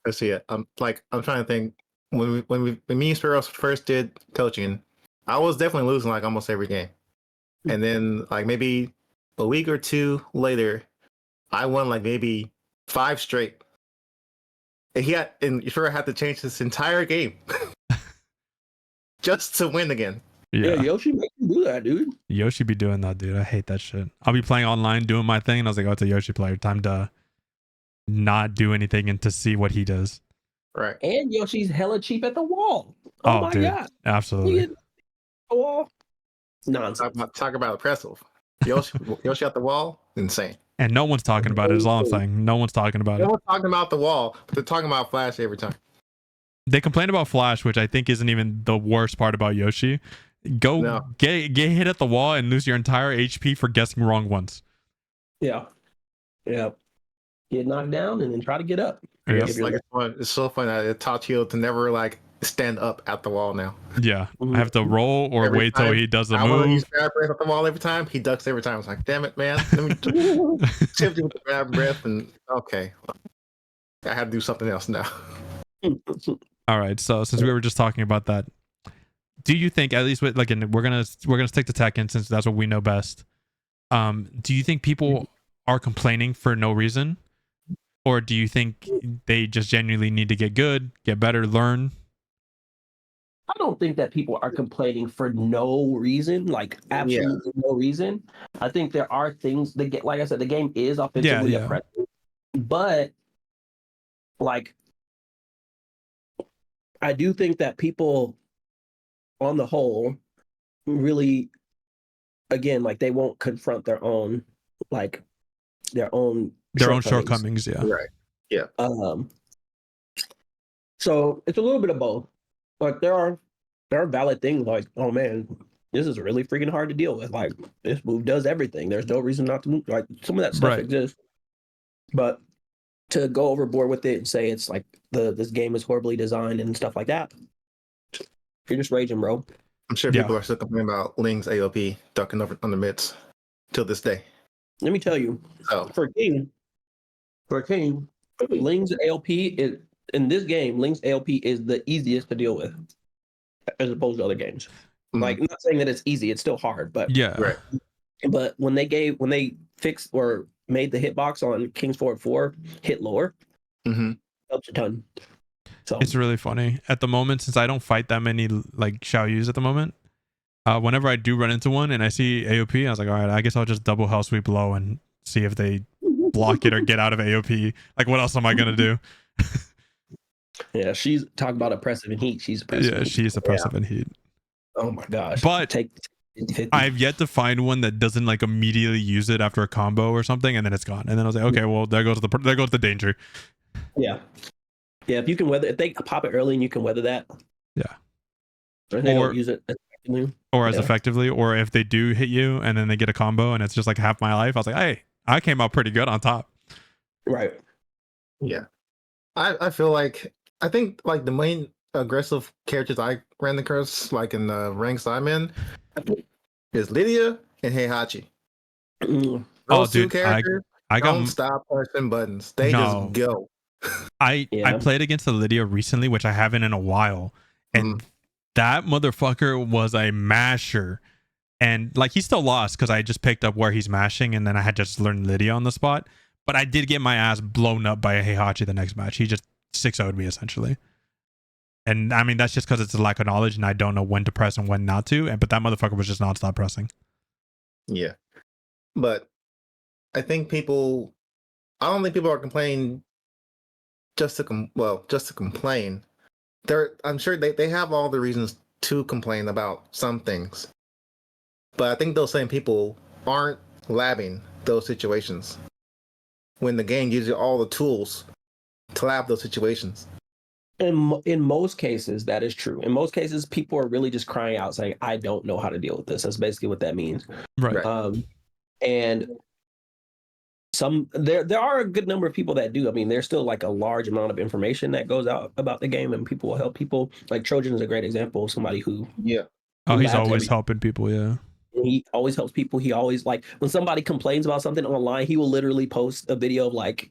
Let's see it. I'm trying to think. When me and Spiros first did coaching, I was definitely losing like almost every game. And then like maybe a week or two later, I won like maybe 5 straight. And Spiros had to change this entire game just to win again. Yeah, Yoshi makes you do that, dude. Yoshi be doing that, dude. I hate that shit. I'll be playing online, doing my thing, and I was like, oh, it's a Yoshi player. Time to not do anything and to see what he does. Right. And Yoshi's hella cheap at the wall. Oh my god. Absolutely. The wall. Nonsense. Talk about impressive. Yoshi at the wall, insane. And no one's talking about it, is all I'm saying. No one's talking about it. No one's talking about the wall, but they're talking about Flash every time. They complain about Flash, which I think isn't even the worst part about Yoshi. Get hit at the wall and lose your entire HP for guessing wrong once. Yeah. Get knocked down and then try to get up. Yeah. It's so fun that it taught you to never like stand up at the wall now. Yeah. I have to roll or wait till he does the move. I want to use grab breath at the wall every time. He ducks every time. It's like, damn it, man. Let me shift with the grab breath and okay. I have to do something else now. All right. So since we were just talking about that, do you think, at least with like, we're gonna stick to Tekken since that's what we know best. Do you think people are complaining for no reason? Or do you think they just genuinely need to get good, get better, learn? I don't think that people are complaining for no reason, like absolutely no reason. I think there are things that get, like I said, the game is offensively oppressive, but like I do think that people on the whole really, again, like they won't confront their own shortcomings. Yeah. Right. Yeah. So it's a little bit of both. Like there are valid things like, oh man, this is really freaking hard to deal with. Like this move does everything. There's no reason not to move. Like some of that stuff exists. But to go overboard with it and say it's like this game is horribly designed and stuff like that, you're just raging, bro. I'm sure people are still complaining about Ling's AOP ducking over on the mids till this day. Let me tell you, for King, Ling's ALP is in this game. Ling's ALP is the easiest to deal with, as opposed to other games. Like, I'm not saying that it's easy; it's still hard. But But when they fixed or made the hitbox on King's Forward 4 hit lower, helps a ton. So it's really funny at the moment, since I don't fight that many like Xiaoyus at the moment. Whenever I do run into one and I see AOP, I was like, all right, I guess I'll just double hell sweep low and see if they block it or get out of AOP. Like, what else am I gonna do? Yeah, she's talking about oppressive and heat. She's oppressive. Yeah, and heat. she is oppressive in Heat. Oh my gosh. But take 50. I've yet to find one that doesn't like immediately use it after a combo or something, and then it's gone. And then I was like, okay, well, there goes the danger. Yeah. Yeah, if you can weather, if they pop it early and you can weather that. Yeah. Or they Or- don't use it effectively. Or as Yeah. effectively, or if they do hit you and then they get a combo and it's just like half my life, I was like, hey, I came out pretty good on top. Right. Yeah. I feel like I think like the main aggressive characters I ran across like in the ranks I'm in is Lydia and Heihachi. Mm. Oh, Those two dude, characters I don't got stop pressing buttons. They No. just go. I Yeah. played against the Lydia recently, which I haven't in a while, and that motherfucker was a masher. And like he still lost because I just picked up where he's mashing, and then I had to just learn Lydia on the spot. But I did get my ass blown up by Heihachi the next match. He just 6-0'd me essentially. And I mean that's just because it's a lack of knowledge, and I don't know when to press and when not to. But that motherfucker was just nonstop pressing. Yeah. But I don't think people are complaining just to complain. I'm sure they have all the reasons to complain about some things. But I think those same people aren't labbing those situations when the game gives you all the tools to lab those situations. In most cases, that is true. In most cases, people are really just crying out saying, I don't know how to deal with this. That's basically what that means. Right. And there are a good number of people that do. I mean, there's still like a large amount of information that goes out about the game, and people will help people. Like Trojan is a great example of somebody who Yeah. Oh, he's labs always everything. helping people. Yeah. He always helps people. He always like when somebody complains about something online, he will literally post a video of like,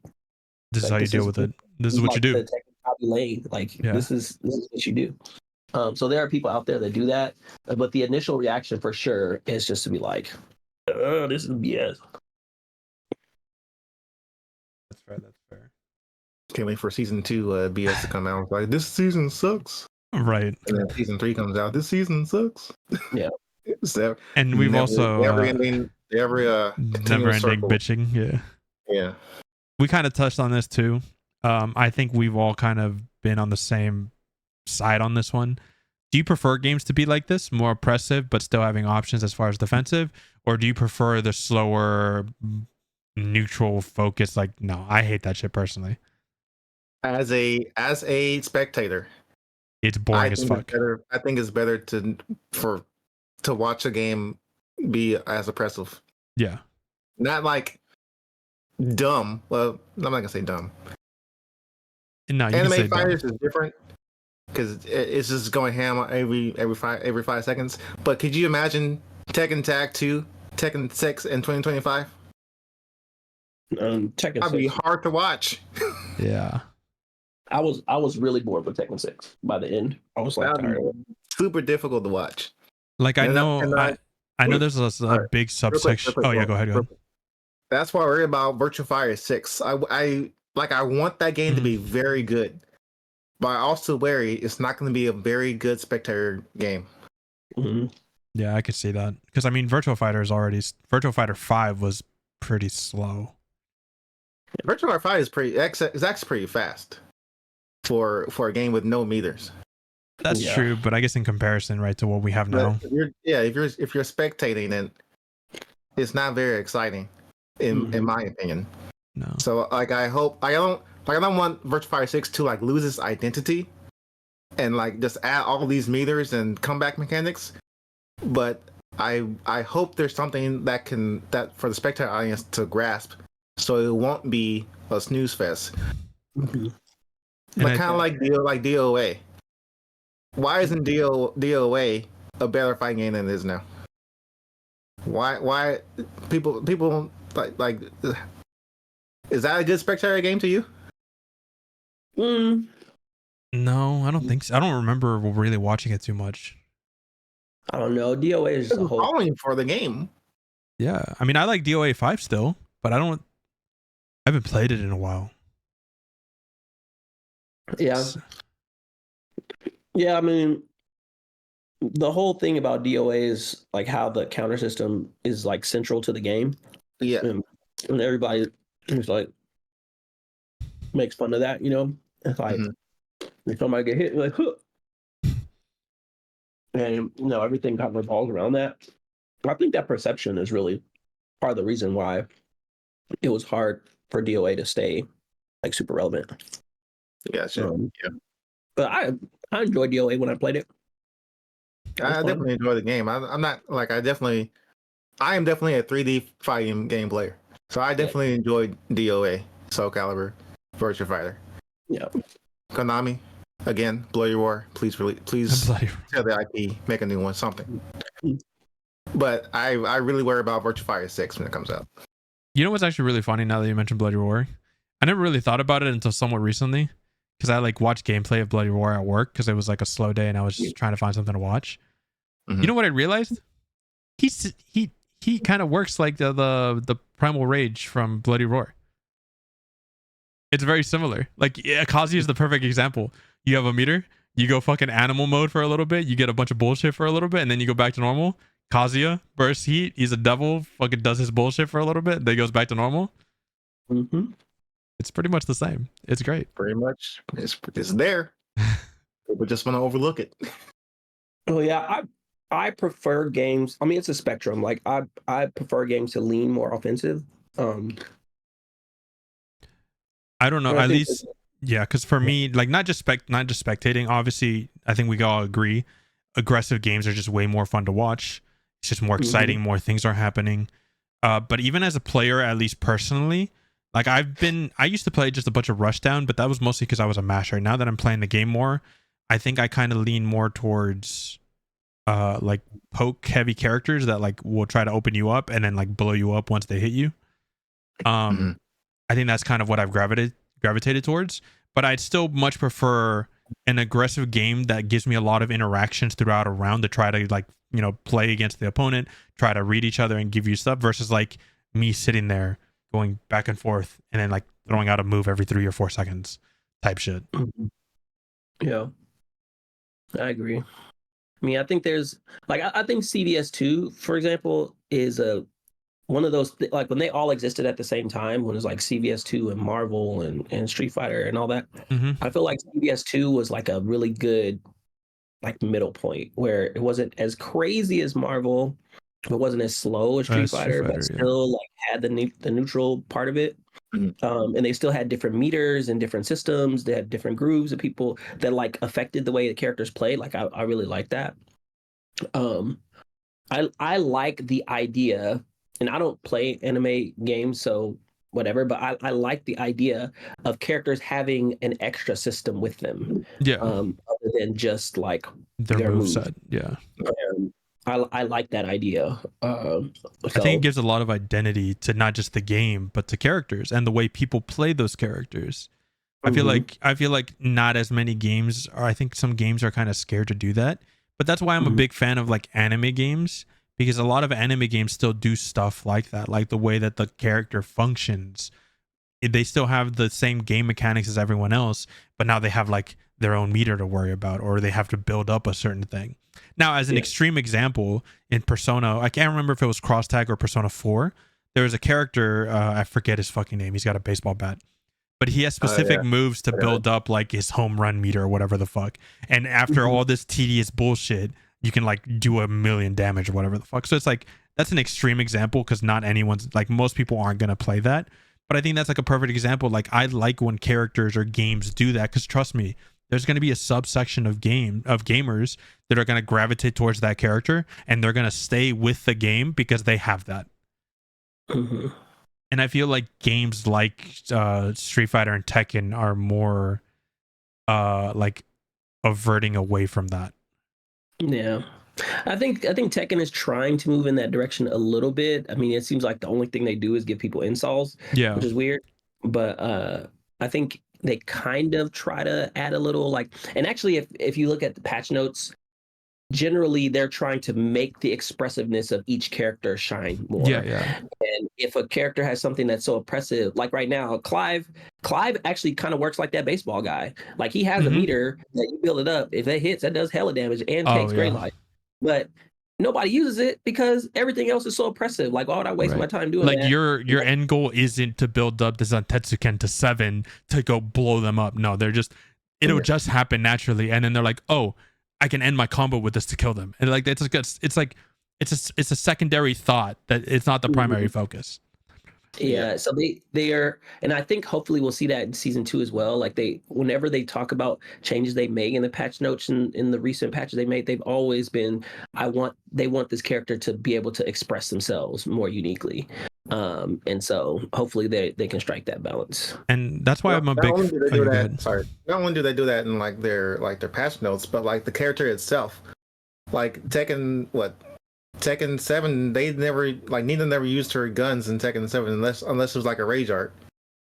This is like, how you this deal is- with it. This is what you like do. the tech copy lane. Like Yeah. this is what you do. So there are people out there that do that, but the initial reaction for sure is just to be like, this is BS. That's fair. That's fair. Can't wait for season 2 BS to come out. It's like, this season sucks. Right. And then season 3 comes out. This season sucks. Yeah. So And we've also never ending never continuous ending circle. bitching. Yeah. Yeah. We kind of touched on this too. I think we've all kind of been on the same side on this one. Do you prefer games to be like this, more oppressive, but still having options as far as defensive? Or do you prefer the slower, neutral focus? Like, no, I hate that shit personally. As a spectator, It's boring as fuck. I think it's better to watch a game be as oppressive. Yeah. Not like dumb. Well, I'm not gonna say dumb. No, you can say Anime dumb. fighters is different because it's just going ham every 5 seconds. But could you imagine Tekken Tag 2, Tekken 6 in 2025? Tekken That'd be 6. hard to watch. Yeah. I was really bored with Tekken 6 by the end. I was like, That'd tired of be it. super difficult to watch. Like I And know, I know there's a Alright, big subsection. real quick, Oh yeah, go ahead. That's why I worry about Virtua Fighter 6. I want that game to be very good, but I also worry it's not going to be a very good spectator game. Mhm. Yeah, I could see that because I mean, Virtua Fighter 5 was pretty slow. Virtua Fighter 5 is actually pretty fast for a game with no meters. That's Yeah. true, but I guess in comparison, right, to what we have now. But if you're spectating it, it's not very exciting, in my opinion. No. So like I don't want Virtua Fighter 6 to like lose its identity and like just add all these meters and comeback mechanics. But I hope there's something that for the spectator audience to grasp, so it won't be a snooze fest. Mhm. But kind of like DOA. Why isn't DOA a better fighting game than it is now? Why people like is that a good spectator game to you? No, I don't think so. I don't remember really watching it too much. I don't know. DOA is just a whole. Following for the game. Yeah, I mean, I like DOA 5 still, but I haven't played it in a while. Yeah. Yeah, I mean, the whole thing about DOA is like how the counter system is like central to the game, Yeah. and everybody is like makes fun of that. You know, it's like Mhm. If somebody get hit, like, huh. And everything kind of revolves around that. I think that perception is really part of the reason why it was hard for DOA to stay like super relevant. Gotcha. Yeah. But I enjoyed DOA when I played it. I definitely enjoy the game. I'm not like I am definitely a 3D fighting game player. So I definitely enjoyed DOA, Soul Calibur, Virtua Fighter. Yeah. Konami, again, Bloody Roar. Please tell the IP, make a new one, something. But I really worry about Virtua Fighter 6 when it comes out. You know what's actually really funny now that you mentioned Bloody Roar? I never really thought about it until somewhat recently, because I like watched gameplay of Bloody Roar at work because it was like a slow day and I was just trying to find something to watch. Mm-hmm. You know what I realized? He kind of works like the Primal Rage from Bloody Roar. It's very similar. Like Kazuya is the perfect example. You have a meter, you go fucking animal mode for a little bit, you get a bunch of bullshit for a little bit, and then you go back to normal. Kazuya bursts heat. He's a devil. Fucking does his bullshit for a little bit, then he goes back to normal. Mm-hmm. It's pretty much the same. It's great. Pretty much, it's there. People just want to overlook it. Oh yeah, I prefer games. I mean, it's a spectrum. Like I prefer games to lean more offensive. I don't know. At least, yeah, because for me, like not just spectating. Obviously, I think we all agree, aggressive games are just way more fun to watch. It's just more exciting. More things are happening. But even as a player, at least personally, like I used to play just a bunch of Rushdown, but that was mostly because I was a masher. Now that I'm playing the game more, I think I kind of lean more towards like poke heavy characters that like will try to open you up and then like blow you up once they hit you. I think that's kind of what I've gravitated towards, but I'd still much prefer an aggressive game that gives me a lot of interactions throughout a round to try to like, play against the opponent, try to read each other and give you stuff versus like me sitting there going back and forth and then like throwing out a move every 3 or 4 seconds type shit. Yeah, I agree. I mean, I think there's like, I think CVS2, for example, is one of those like when they all existed at the same time, when it was like CVS2 and Marvel and Street Fighter and all that. I feel like CVS2 was like a really good like middle point where it wasn't as crazy as Marvel, it wasn't as slow as Street Fighter, but still like had the neutral part of it. And they still had different meters and different systems. They had different grooves of people that like affected the way the characters played. Like I really like that. I like the idea, and I don't play anime games, so whatever, but I like the idea of characters having an extra system with them. Yeah. Other than just like their moveset. Yeah. I like that idea. I think it gives a lot of identity to not just the game, but to characters and the way people play those characters. I feel like not as many games are. I think some games are kind of scared to do that, but that's why I'm a big fan of like anime games, because a lot of anime games still do stuff like that, like the way that the character functions. They still have the same game mechanics as everyone else, but now they have like their own meter to worry about, or they have to build up a certain thing. Now, as an extreme example, in Persona, I can't remember if it was Cross Tag or Persona 4, there was a character, I forget his fucking name, he's got a baseball bat, but he has specific moves to build up like his home run meter or whatever the fuck. And after all this tedious bullshit, you can like do 1,000,000 damage or whatever the fuck. So it's like, that's an extreme example because not anyone's, like most people aren't going to play that. But I think that's like a perfect example. Like I like when characters or games do that, because trust me, there's going to be a subsection of gamers that are going to gravitate towards that character, and they're going to stay with the game because they have that. And I feel like games like Street Fighter and Tekken are more like averting away from that. Yeah. I think Tekken is trying to move in that direction a little bit. I mean, it seems like the only thing they do is give people insoles, which is weird. But I think they kind of try to add a little like, and actually if you look at the patch notes, generally they're trying to make the expressiveness of each character shine more. And if a character has something that's so oppressive, like right now, Clive actually kind of works like that baseball guy. Like he has a meter that you build it up. If that hits, that does hella damage and takes great life. But nobody uses it because everything else is so oppressive. Like, why would I waste my time doing that? Like your end goal isn't to build up the Zantetsuken to 7 to go blow them up. No, they're just it'll Yeah. just happen naturally, and then they're like, oh, I can end my combo with this to kill them, and like it's a secondary thought that it's not the primary focus. Yeah, so they are, and I think hopefully we'll see that in season 2 as well. Like whenever they talk about changes they make in the patch notes and in the recent patches they made, they've always been, they want this character to be able to express themselves more uniquely, and so hopefully they can strike that balance. And that's why I'm a Not big. only do they Oh, do go that, ahead. sorry. Not only do they do that in like their patch notes, but like the character itself. Like Tekken 7, they never Nina never used her guns in Tekken 7 unless it was like a rage art.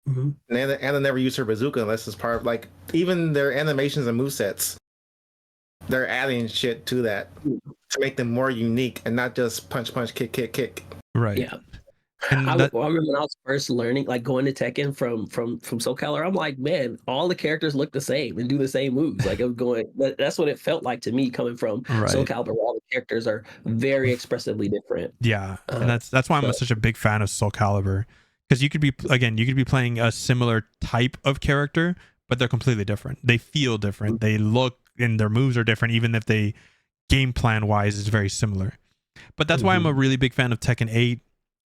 Mm-hmm. And Anna never used her bazooka unless it's part of even their animations and movesets. They're adding shit to that to make them more unique and not just punch, kick, kick, kick. Right. Yeah. And I remember when I was first learning, like going to Tekken from SoCal, I'm like, man, all the characters look the same and do the same moves. Like that's what it felt like to me coming from Right. SoCal, where all the characters are very expressively different. Yeah, and that's why I'm such a big fan of Soul Calibur, because you could be playing a similar type of character, but they're completely different. They feel different. They look and their moves are different, even if they game plan wise is very similar. But that's why I'm a really big fan of Tekken 8.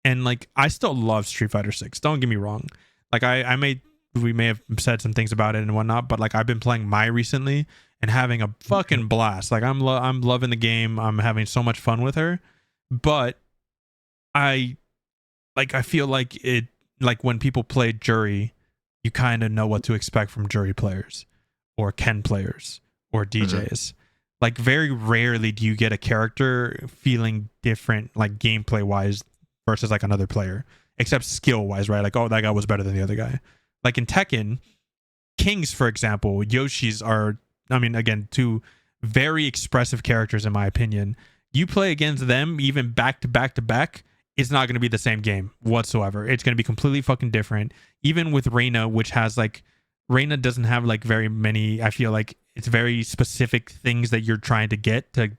And like, I still love Street Fighter 6. Don't get me wrong. Like we may have said some things about it and whatnot, but like I've been playing Mai recently and having a fucking blast. Like I'm loving the game. I'm having so much fun with her. But I feel like it, like when people play Jury, you kind of know what to expect from Jury players or Ken players or DJs. Like very rarely do you get a character feeling different, like gameplay wise, versus like another player, except skill wise, right? Like, oh, that guy was better than the other guy. Like in Tekken, Kings, for example, Yoshis are, I mean, again, two very expressive characters in my opinion. You play against them even back to back to back, it's not going to be the same game whatsoever. It's going to be completely fucking different. Even with Reina, which has like, Reina doesn't have like very many, I feel like it's very specific things that you're trying to get to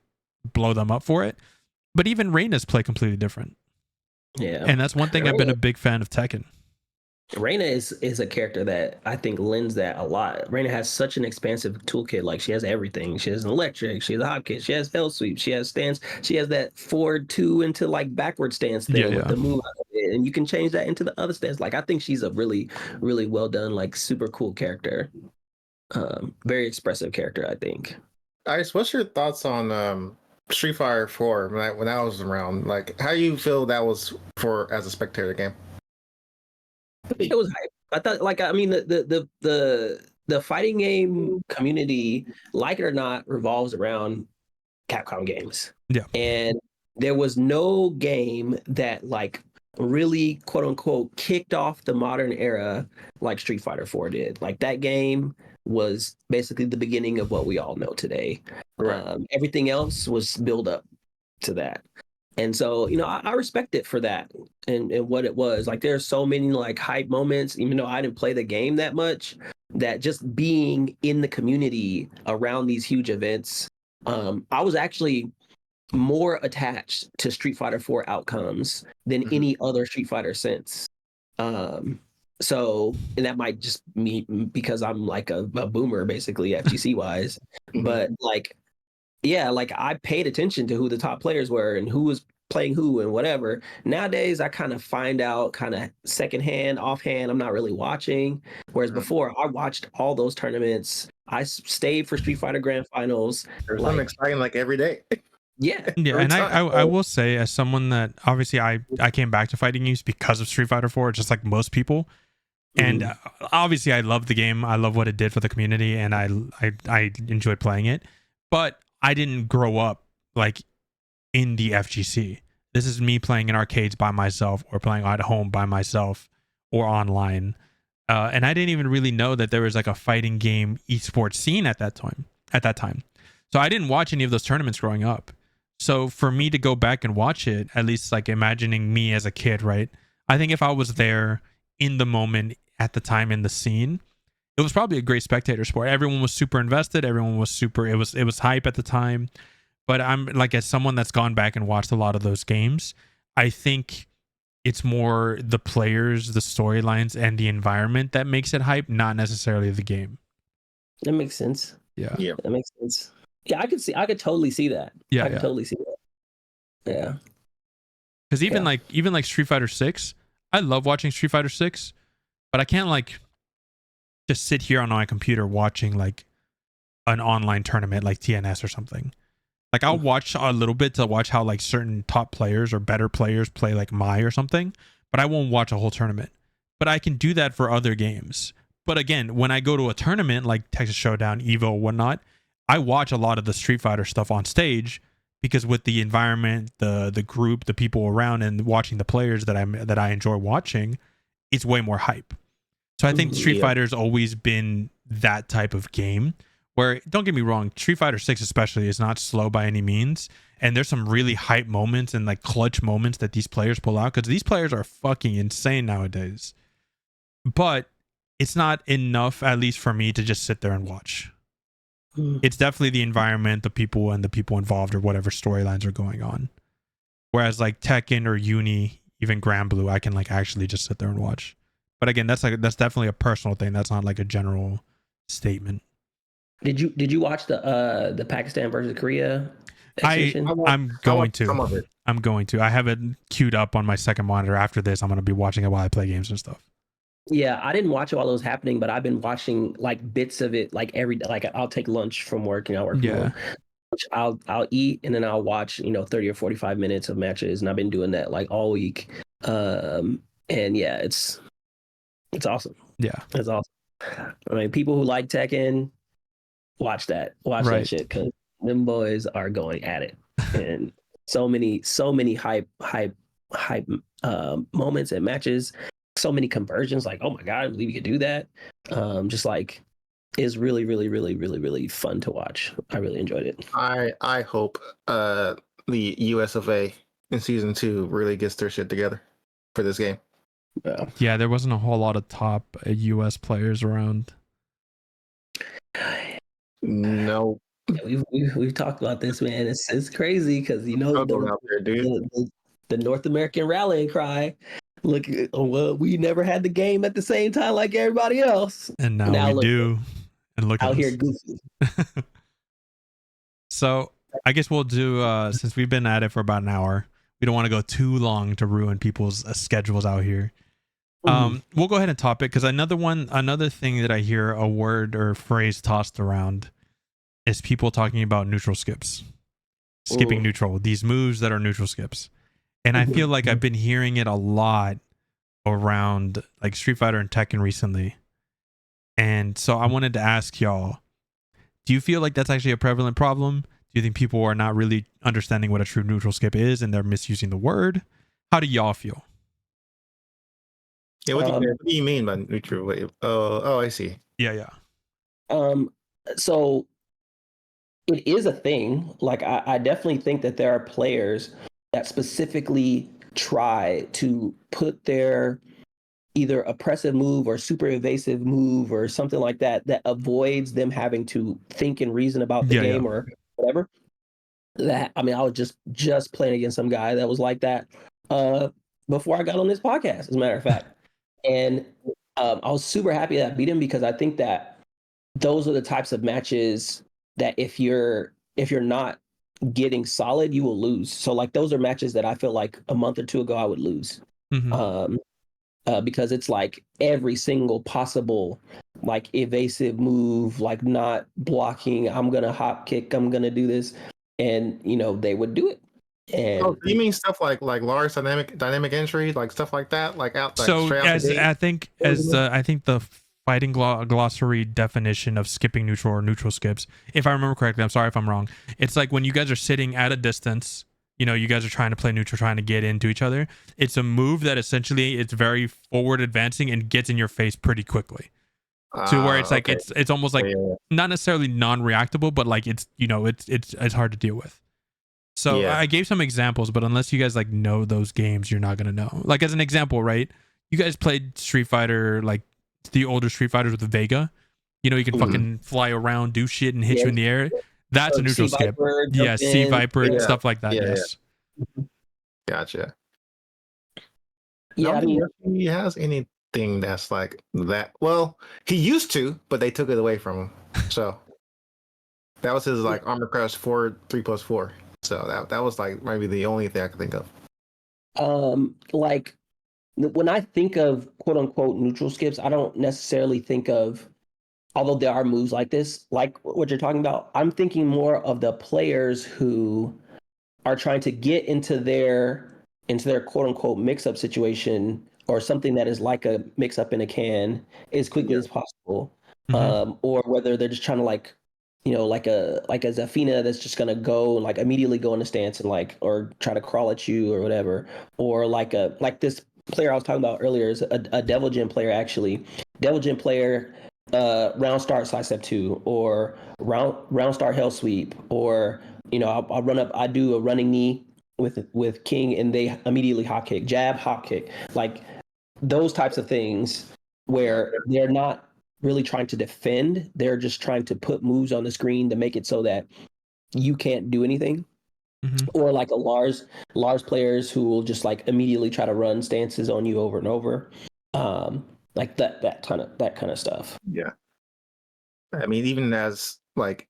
blow them up for it. But even Reina's play completely different. Yeah, and that's one thing I've been a big fan of Tekken. Reina is a character that I think lends that a lot. Reina has such an expansive toolkit. Like she has everything. She has an electric. She has a hotkit. She has hell sweep. She has stance. She has that forward 2 into like backward stance thing with the move, and you can change that into the other stance. Like I think she's a really, really well done, like super cool character. Very expressive character, I think. Ice, what's your thoughts on Street Fighter 4 when that was around? Like, how you feel that was for as a spectator game? It was hype. I thought, like, I mean, the fighting game community, like it or not, revolves around Capcom games. Yeah, and there was no game that like really quote unquote kicked off the modern era like Street Fighter 4 did. Like that game was basically the beginning of what we all know today. Right. Everything else was build up to that. And so, you know, I respect it for that and what it was. Like there's so many like hype moments, even though I didn't play the game that much, that just being in the community around these huge events, I was actually more attached to Street Fighter 4 outcomes than any other Street Fighter since. So, and that might just me because I'm like a boomer basically FGC wise, but like, yeah, like I paid attention to who the top players were and who was playing who and whatever. Nowadays, I kind of find out kind of secondhand, offhand. I'm not really watching. Whereas before, I watched all those tournaments. I stayed for Street Fighter Grand Finals. There's something exciting like every day. Yeah. And I will say, as someone that obviously I came back to fighting games because of Street Fighter 4, just like most people. And obviously, I love the game. I love what it did for the community, and I enjoyed playing it. But I didn't grow up like in the FGC. This is me playing in arcades by myself, or playing at home by myself, or online. And I didn't even really know that there was like a fighting game esports scene at that time. So I didn't watch any of those tournaments growing up. So for me to go back and watch it, at least like imagining me as a kid, right? I think if I was there in the moment at the time in the scene, it was probably a great spectator sport. Everyone was super invested. Everyone was super, it was hype at the time. But I'm like, as someone that's gone back and watched a lot of those games, I think it's more the players, the storylines, and the environment that makes it hype, not necessarily the game. That makes sense. Yeah. Yeah. That makes sense. Yeah, I could totally see that. Yeah, I could yeah. totally see that. Yeah. Because even Yeah. like Street Fighter 6, I love watching Street Fighter 6, but I can't like just sit here on my computer watching like an online tournament like TNS or something. Like I'll watch a little bit to watch how like certain top players or better players play like Mai or something, but I won't watch a whole tournament. But I can do that for other games. But again, when I go to a tournament like Texas Showdown, Evo, whatnot, I watch a lot of the Street Fighter stuff on stage because with the environment, the group, the people around, and watching the players that I enjoy watching, it's way more hype. So I think Street Yeah. Fighter's always been that type of game where, don't get me wrong, Street Fighter 6 especially is not slow by any means. And there's some really hype moments and like clutch moments that these players pull out because these players are fucking insane nowadays. But it's not enough, at least for me, to just sit there and watch. It's definitely the environment, the people, and the people involved or whatever storylines are going on. Whereas like Tekken or Uni, even Grand Blue, I can like actually just sit there and watch. But again, that's definitely a personal thing. That's not like a general statement. Did you watch the Pakistan versus Korea exhibition? I'm going Some of to. it. I'm going to. I have it queued up on my second monitor. After this, I'm going to be watching it while I play games and stuff. Yeah, I didn't watch it while it was happening, but I've been watching like bits of it like every like I'll take lunch from work, I work from Yeah. home. I'll eat and then I'll watch 30 or 45 minutes of matches, and I've been doing that like all week. And yeah, it's awesome. Yeah. It's awesome. I mean, people who like Tekken, watch that Right. shit because them boys are going at it, and so many hype moments and matches, so many conversions. Like, oh my god, I believe you could do that. Just like is really, really, really, really, really fun to watch. I really enjoyed it. I hope the US of A in season 2 really gets their shit together for this game. Yeah, there wasn't a whole lot of top US players around. No. We've talked about this, man. It's crazy because Struggling out there, dude. the North American rallying cry. Look, well, we never had the game at the same time like everybody else. And now we look, do. And look at out here us. goofy. So I guess we'll do since we've been at it for about an hour, we don't want to go too long to ruin people's schedules out here. We'll go ahead and top it because another thing that I hear a word or phrase tossed around is people talking about neutral skips, skipping neutral, these moves that are neutral skips. And I feel like I've been hearing it a lot around like Street Fighter and Tekken recently. And so I wanted to ask y'all, do you feel like that's actually a prevalent problem? Do you think people are not really understanding what a true neutral skip is and they're misusing the word? How do y'all feel? Yeah, what do you mean by neutral wave? Oh, I see. Yeah. So it is a thing. Like I definitely think that there are players that specifically try to put their either oppressive move or super evasive move or something like that avoids them having to think and reason about the game or whatever. That I mean, I was just playing against some guy that was like that before I got on this podcast, as a matter of fact. And I was super happy that I beat him because I think that those are the types of matches that if you're not getting solid, you will lose. So like those are matches that I feel like a month or two ago I would lose. Because it's like every single possible like evasive move, like not blocking, I'm gonna hop kick, I'm gonna do this, and they would do it. And you mean stuff like large dynamic entry, like stuff like that, like out. Like so I think the fighting glossary definition of skipping neutral or neutral skips, if I remember correctly, I'm sorry if I'm wrong, it's like when you guys are sitting at a distance, you guys are trying to play neutral, trying to get into each other. It's a move that essentially it's very forward advancing and gets in your face pretty quickly. To where it's like it's almost like not necessarily non-reactable, but like it's hard to deal with. So I gave some examples, but unless you guys like know those games, you're not gonna know. Like as an example, right? You guys played Street Fighter, like the older Street Fighters with the Vega. You can fucking fly around, do shit, and hit you in the air. That's a neutral skip. Yeah, Sea Viper, stuff like that. Yes. Gotcha. Yeah, I mean, he has anything that's like that. Well, he used to, but they took it away from him. So that was his like Armor Crush 3+4. So that was like maybe the only thing I could think of. Like when I think of quote unquote neutral skips, I don't necessarily think of, although there are moves like this, like what you're talking about. I'm thinking more of the players who are trying to get into their quote unquote mix up situation or something that is like a mix up in a can as quickly as possible. Or whether they're just trying to like, like a Zafina that's just gonna go and like immediately go in a stance and like or try to crawl at you or whatever. Or like this player I was talking about earlier is a Devil Gem player actually. Devil Gem player round start sidestep 2 or round start hell sweep or I'll run up. I do a running knee with King, and they immediately hop kick, jab, hop kick, like those types of things where they're not really trying to defend. They're just trying to put moves on the screen to make it so that you can't do anything. Or like a Lars players who will just like immediately try to run stances on you over and over, like that kind of stuff. Yeah, I mean, even as like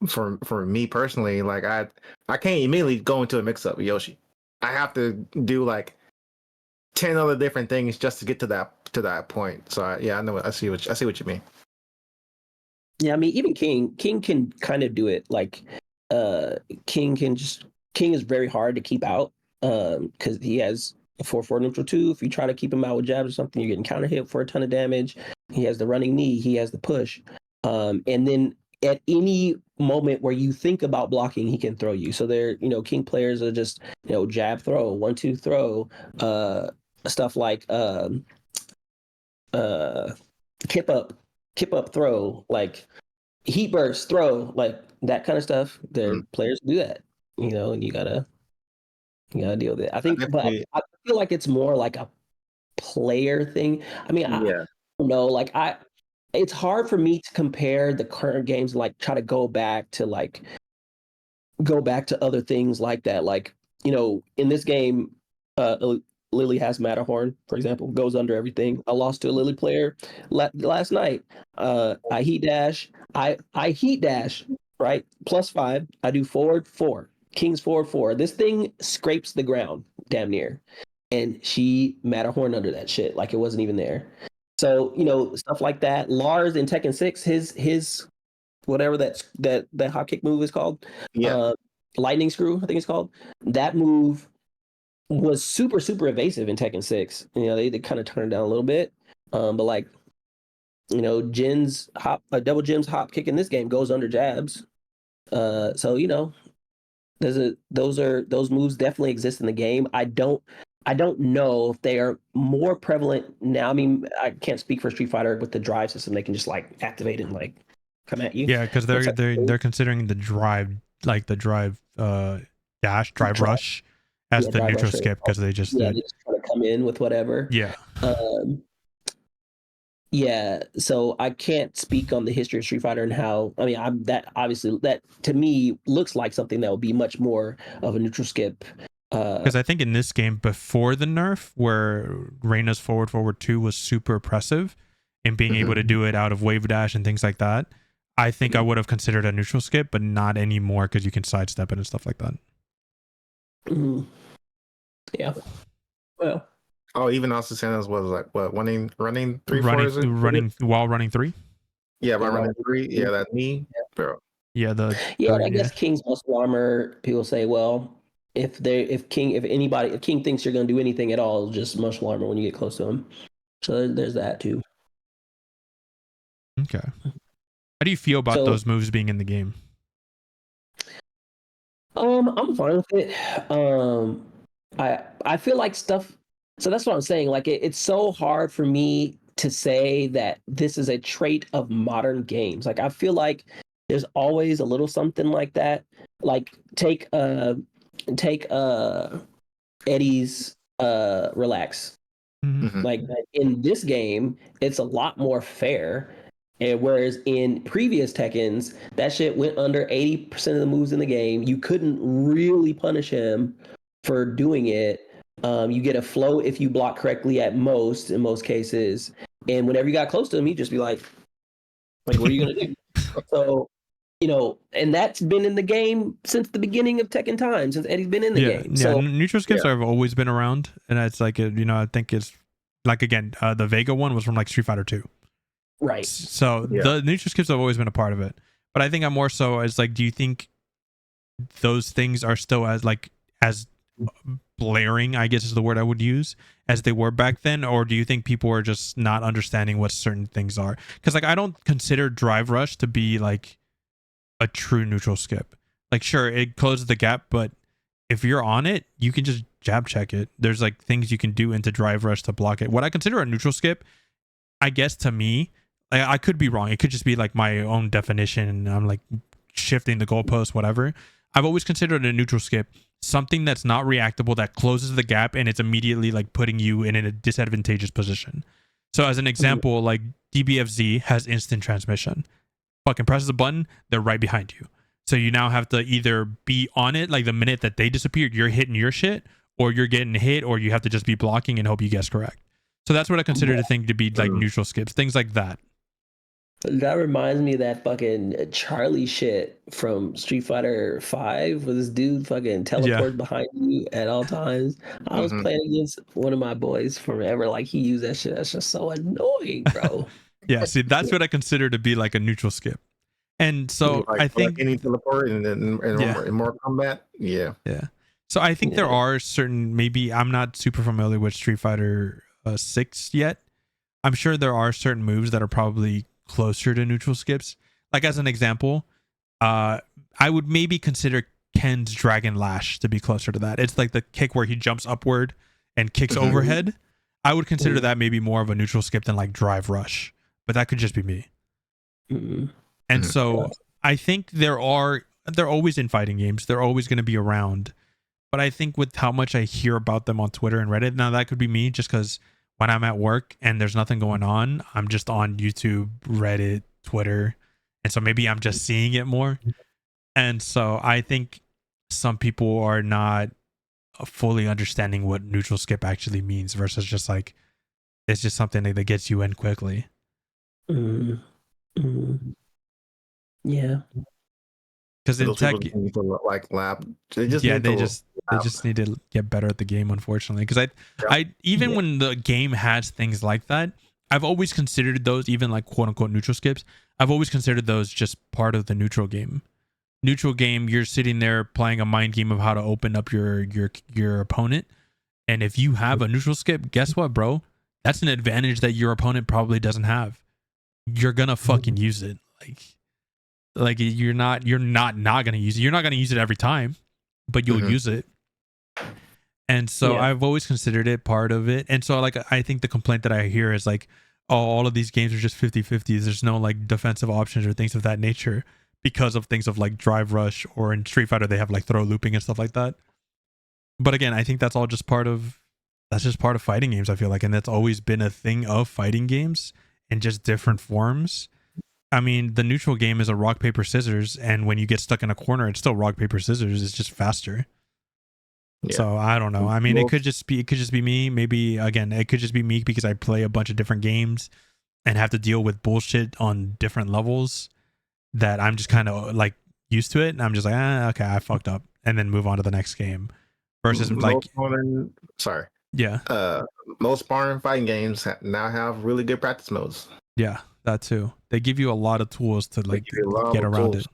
for me personally, like I can't immediately go into a mix up with Yoshi. I have to do like 10 other different things just to get to that point. So I see what you mean. Yeah, I mean, even King can kind of do it. Like, King is very hard to keep out, because he has a 4/4 neutral 2. If you try to keep him out with jabs or something, you're getting counter hit for a ton of damage. He has the running knee. He has the push, and then at any moment where you think about blocking, he can throw you. So they're, King players are just, jab throw, 1-2 throw, stuff like kip up throw, like heat burst throw, like that kind of stuff. Their players do that, and you gotta deal with it. I think, but I feel like it's more like a player thing. I mean, I don't know, like it's hard for me to compare the current games, like try to go back to other things like that. Like, in this game, Lily has Matterhorn, for example, goes under everything. I lost to a Lily player last night. I heat dash. I heat dash, right? +5. I do forward 4. King's forward 4. This thing scrapes the ground damn near. And she Matterhorn under that shit like it wasn't even there. So, stuff like that. Lars in Tekken 6, his whatever that hop kick move is called. Lightning screw, I think it's called. That move was super, super evasive in Tekken 6. They kind of turned it down a little bit. But like, Jin's Double Jim's hop kick in this game goes under jabs. So, those moves definitely exist in the game. I don't know if they are more prevalent now. I mean, I can't speak for Street Fighter with the drive system. They can just like activate it and like come at you. Yeah, because they're considering the drive, like the drive dash, drive rush as the neutral skip, because they just they just try to come in with whatever. Yeah. Yeah, so I can't speak on the history of Street Fighter and how. I mean, that to me looks like something that would be much more of a neutral skip. Because I think in this game before the nerf, where Reina's forward 2 was super oppressive, and being able to do it out of wave dash and things like that, I think I would have considered a neutral skip, but not anymore because you can sidestep it and stuff like that. Yeah. Well. Oh, even Asasanas was like what running 3/4 while running 3. Yeah, by running 3. Yeah, that knee, bro. Yeah, I guess King's muscle armor. People say, well, if King thinks you're gonna do anything at all, just muscle armor when you get close to him. So there's that too. Okay. How do you feel about those moves being in the game? I'm fine with it. I feel like stuff. So that's what I'm saying. Like it's so hard for me to say that this is a trait of modern games. Like I feel like there's always a little something like that. Like take Eddie's relax. Like in this game, it's a lot more fair. And whereas in previous Tekkens, that shit went under 80% of the moves in the game. You couldn't really punish him for doing it. You get a flow if you block correctly in most cases. And whenever you got close to him, he'd just be like what are you gonna do? So, and that's been in the game since the beginning of Tekken time, since Eddie's been in the game. Yeah. So, Neutral skips have always been around, and it's like I think it's like again the Vega one was from like Street Fighter 2. right. So the neutral skips have always been a part of it. But I think I'm more so as like, do you think those things are still as blaring, I guess is the word I would use, as they were back then, or do you think people are just not understanding what certain things are? Because like I don't consider Drive Rush to be like a true neutral skip. Like sure, it closes the gap, but if you're on it, you can just jab check it. There's like things you can do into Drive Rush to block it. What I consider a neutral skip, I guess to me, I could be wrong. It could just be like my own definition, and I'm like shifting the goalpost, whatever. I've always considered a neutral skip something that's not reactable, that closes the gap, and it's immediately like putting you in a disadvantageous position. So as an example, like DBFZ has instant transmission. Fucking presses a button, they're right behind you. So you now have to either be on it, like the minute that they disappeared, you're hitting your shit, or you're getting hit, or you have to just be blocking and hope you guess correct. So that's what I consider the thing to be like neutral skips, things like that. That reminds me of that fucking Charlie shit from Street Fighter 5, where this dude fucking teleports behind you at all times. I was playing against one of my boys forever. Like he used that shit. That's just so annoying, bro. Yeah, see, that's what I consider to be like a neutral skip. And so like, I think any teleport in more combat. Yeah. So I think there are certain, maybe I'm not super familiar with Street Fighter 6 yet. I'm sure there are certain moves that are probably closer to neutral skips. Like as an example, I would maybe consider Ken's Dragon Lash to be closer to that. It's like the kick where he jumps upward and kicks overhead. I would consider that maybe more of a neutral skip than like Drive Rush, but that could just be me. And so I think they're always in fighting games. They're always going to be around. But I think with how much I hear about them on Twitter and Reddit, now that could be me just because when I'm at work and there's nothing going on, I'm just on YouTube, Reddit, Twitter. And so maybe I'm just seeing it more. And so I think some people are not fully understanding what neutral skip actually means versus just like, it's just something that gets you in quickly. Yeah. Because in tech, like lab, they just need to get better at the game, unfortunately. Because I even when the game has things like that, I've always considered those, even like quote unquote neutral skips, I've always considered those just part of the neutral game. Neutral game, you're sitting there playing a mind game of how to open up your opponent, and if you have a neutral skip, guess what, bro? That's an advantage that your opponent probably doesn't have. You're gonna fucking use it. Like you're not gonna use it. You're not gonna use it every time, but you'll use it. And so I've always considered it part of it. And so like I think the complaint that I hear is like, oh, all of these games are just 50-50s. There's no like defensive options or things of that nature because of things of like Drive Rush, or in Street Fighter they have like throw looping and stuff like that. But again, I think that's all just part of fighting games, I feel like, and that's always been a thing of fighting games in just different forms. I mean, the neutral game is a rock, paper, scissors, and when you get stuck in a corner, it's still rock, paper, scissors. It's just faster. Yeah. So I don't know. I mean, it could just be me. Maybe again, it could just be me because I play a bunch of different games and have to deal with bullshit on different levels that I'm just kind of like used to it, and I'm just like, okay, I fucked up, and then move on to the next game. Versus most modern fighting games now have really good practice modes. Yeah, that too. They give you a lot of tools to like get around it.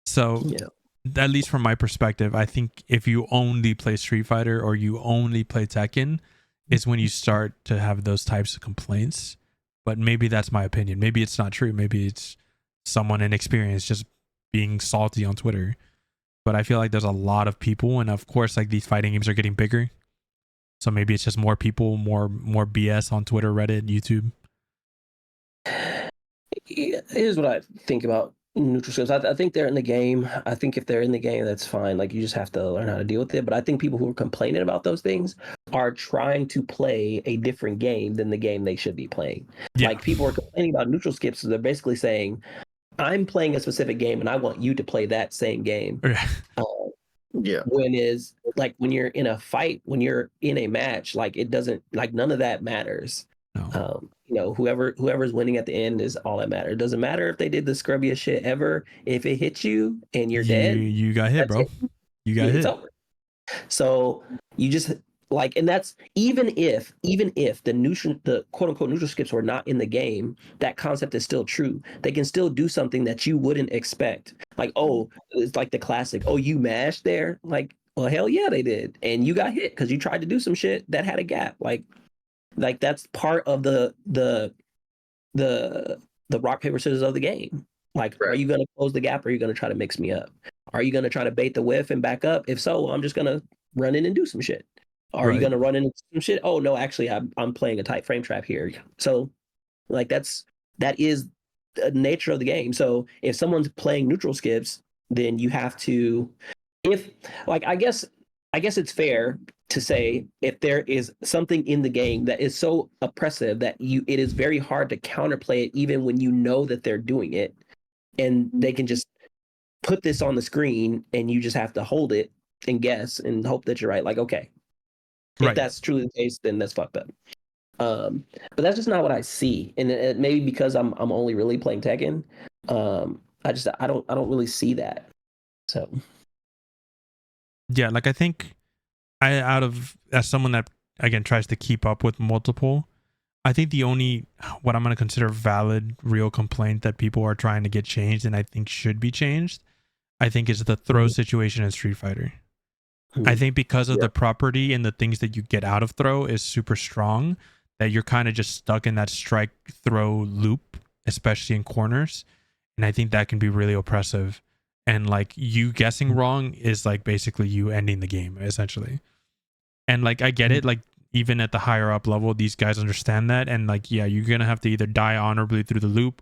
So at least from my perspective, I think if you only play Street Fighter or you only play Tekken is when you start to have those types of complaints. But maybe that's my opinion. Maybe it's not true. Maybe it's someone inexperienced just being salty on Twitter. But I feel like there's a lot of people, and of course like these fighting games are getting bigger. So maybe it's just more people, more BS on Twitter, Reddit, YouTube. Here's what I think about neutral skills. I think they're in the game. I think if they're in the game, that's fine. Like you just have to learn how to deal with it. But I think people who are complaining about those things are trying to play a different game than the game they should be playing. Yeah. Like people are complaining about neutral skips. So they're basically saying, I'm playing a specific game and I want you to play that same game. When you're in a fight, when you're in a match, like it doesn't, like none of that matters. No. no, whoever's winning at the end is all that matters. It doesn't matter if they did the scrubbiest shit ever. If it hits you and you're dead, You got hit, that's bro. it. You got It's hit. over. So you just like, and that's even if the quote unquote neutral skips were not in the game, that concept is still true. They can still do something that you wouldn't expect. Like, oh, it's like the classic, oh, you mashed there. Like, well, hell yeah, they did. And you got hit because you tried to do some shit that had a gap. Like that's part of the rock paper scissors of the game. Like, are Right. you going to close the gap or are you going to try to mix me up? Are you going to try to bait the whiff and back up? If so, I'm just going to run in and do some shit. Are you Right. going to run into some shit? Oh no, actually, I'm playing a tight frame trap here. So, like that is the nature of the game. So if someone's playing neutral skips, then you have to, if like I guess it's fair to say if there is something in the game that is so oppressive that it is very hard to counterplay it even when you know that they're doing it, and they can just put this on the screen and you just have to hold it and guess and hope that you're right. Like, okay, if Right. that's truly the case, then that's fucked up. But that's just not what I see, and it maybe because I'm only really playing Tekken. I don't really see that. So Yeah, like I think as someone that again tries to keep up with multiple, I think the only what I'm going to consider valid real complaint that people are trying to get changed and I think should be changed, I think is the throw situation in Street Fighter. I think because of the property and the things that you get out of throw is super strong, that you're kind of just stuck in that strike throw loop, especially in corners. And I think that can be really oppressive. And like you guessing wrong is like basically you ending the game essentially. And like I get it, like even at the higher up level, these guys understand that. And like, yeah, you're gonna have to either die honorably through the loop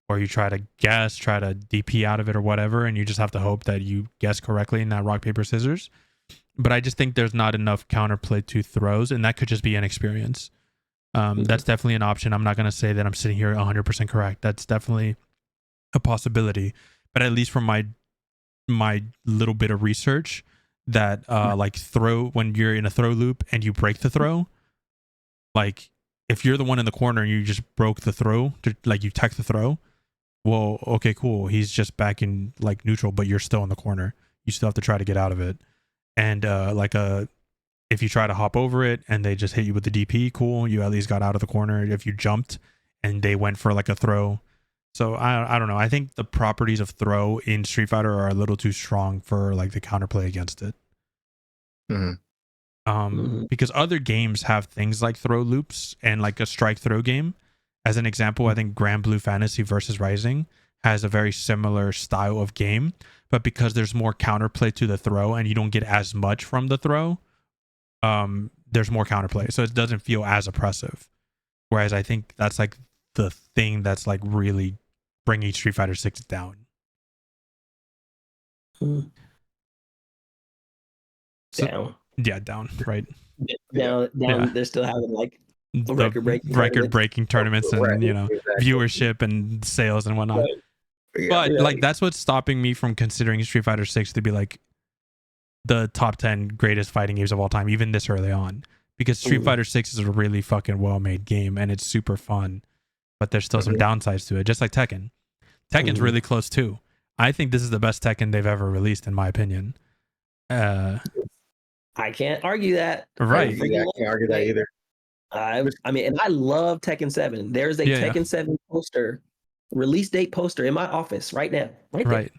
or you try to guess, try to DP out of it or whatever, and you just have to hope that you guess correctly in that rock, paper, scissors. But I just think there's not enough counterplay to throws, and that could just be an experience. That's definitely an option. I'm not going to say that I'm sitting here 100% correct. That's definitely a possibility. But at least from my little bit of research, that like throw, when you're in a throw loop and you break the throw, like if you're the one in the corner and you just broke the throw, like you tech the throw, well, okay, cool. He's just back in like neutral, but you're still in the corner. You still have to try to get out of it. And if you try to hop over it and they just hit you with the DP, cool, you at least got out of the corner. If you jumped and they went for like a throw, so I don't know. I think the properties of throw in Street Fighter are a little too strong for like the counterplay against it. Because other games have things like throw loops and like a strike throw game. As an example, I think Grand Blue Fantasy versus Rising has a very similar style of game, but because there's more counterplay to the throw and you don't get as much from the throw, there's more counterplay, so it doesn't feel as oppressive. Whereas I think that's like the thing that's like really bringing Street Fighter 6 down. Down. Yeah, down, right? Down. Yeah. They're still having like record-breaking tournaments and Right, exactly. Viewership and sales and whatnot. Yeah. But like that's what's stopping me from considering Street Fighter 6 to be like the top 10 greatest fighting games of all time, even this early on, because Street Fighter 6 is a really fucking well-made game and it's super fun, but there's still some downsides to it, just like Tekken. Tekken's really close too. I think this is the best Tekken they've ever released, in my opinion. I can't argue that. Right. I can't argue that either. I mean, and I love Tekken 7. There's a Tekken 7 poster, release date poster in my office right now. Right.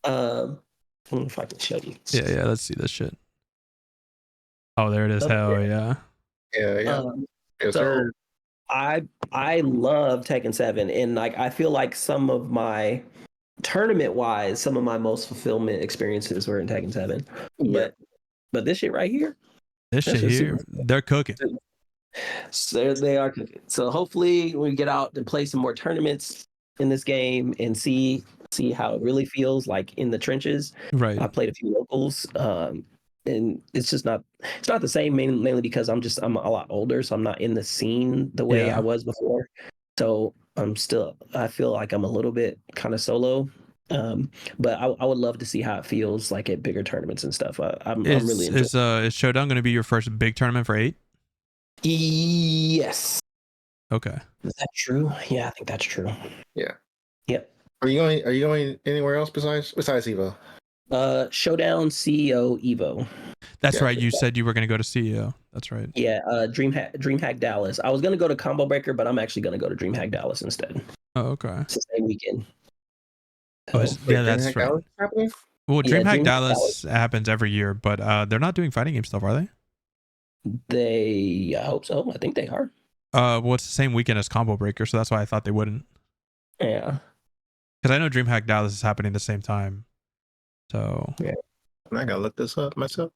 I don't know if I can show you. Yeah, let's see this shit. Oh, there it is. Hell yeah. Yeah. Yes, so sir. I love Tekken 7, and like I feel like some of my tournament wise, some of my most fulfillment experiences were in Tekken 7. But this shit right here. This shit here, they're cooking. So they are cooking. So hopefully we get out and play some more tournaments in this game and see how it really feels like in the trenches. Right. I played a few locals, and it's not the same, mainly because I'm a lot older, so I'm not in the scene the way I was before. So I feel like I'm a little bit kind of solo. But I would love to see how it feels like at bigger tournaments and stuff. I'm really enjoying. Is Showdown going to be your first big tournament for 8? Yes. Okay. Is that true? Yeah, I think that's true. Yeah. Yep. Are you going anywhere else besides Evo? Showdown CEO Evo. That's Gotcha. right. You said you were going to go to CEO. That's right. Yeah, DreamHack Dallas. I was gonna go to Combo Breaker, but I'm actually gonna go to DreamHack Dallas instead. Oh, okay. It's the same weekend. Oh, So, yeah, that's right. Happening? Well, Yeah, DreamHack DreamHack Dallas happens every year, but they're not doing fighting game stuff, are they? I hope so. I think they are. Well, it's the same weekend as Combo Breaker, so that's why I thought they wouldn't. Yeah. Because I know DreamHack Dallas is happening at the same time. So yeah, I gotta look this up myself.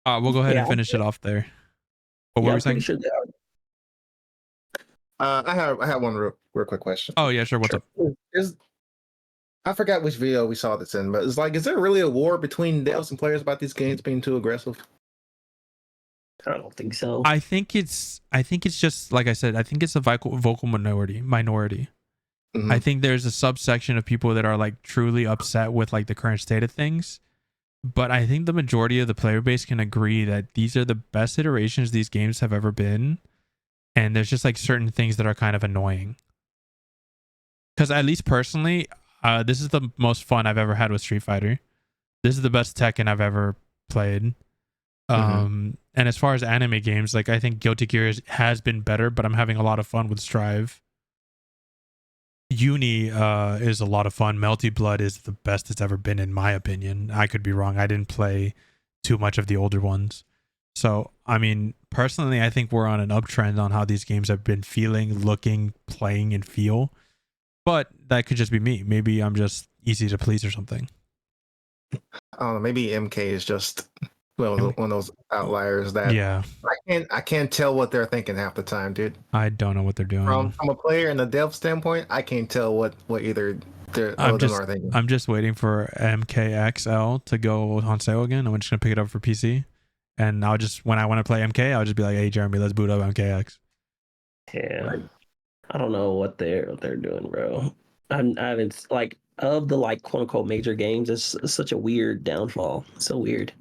We'll go ahead and finish it off there. What were we saying? Sure they are. I have one real quick question. Oh yeah, sure. What's up? I forgot which video we saw this in, but it's like, is there really a war between devs and players about these games being too aggressive? I don't think so. I think it's just like I said. I think it's a vocal minority. Mm-hmm. I think there's a subsection of people that are like truly upset with like the current state of things. But I think the majority of the player base can agree that these are the best iterations these games have ever been. And there's just like certain things that are kind of annoying. Because at least personally, this is the most fun I've ever had with Street Fighter. This is the best Tekken I've ever played. And as far as anime games, like I think Guilty Gear has been better, but I'm having a lot of fun with Strive. Uni is a lot of fun. Melty Blood is the best it's ever been, in my opinion. I could be wrong. I didn't play too much of the older ones. So, I mean, personally, I think we're on an uptrend on how these games have been feeling, looking, playing, and feel. But that could just be me. Maybe I'm just easy to please or something. I don't know. Maybe MK is just one of those outliers that I can't tell what they're thinking half the time, dude. I don't know what they're doing. From a player and a dev standpoint, I can't tell what either are thinking. I'm just waiting for MKXL to go on sale again. I'm just gonna pick it up for PC, and I'll just, when I want to play MK, I'll just be like, "Hey Jeremy, let's boot up MKX." Yeah, I don't know what they're doing, bro. I haven't, like, of the like quote unquote major games. It's such a weird downfall. So weird.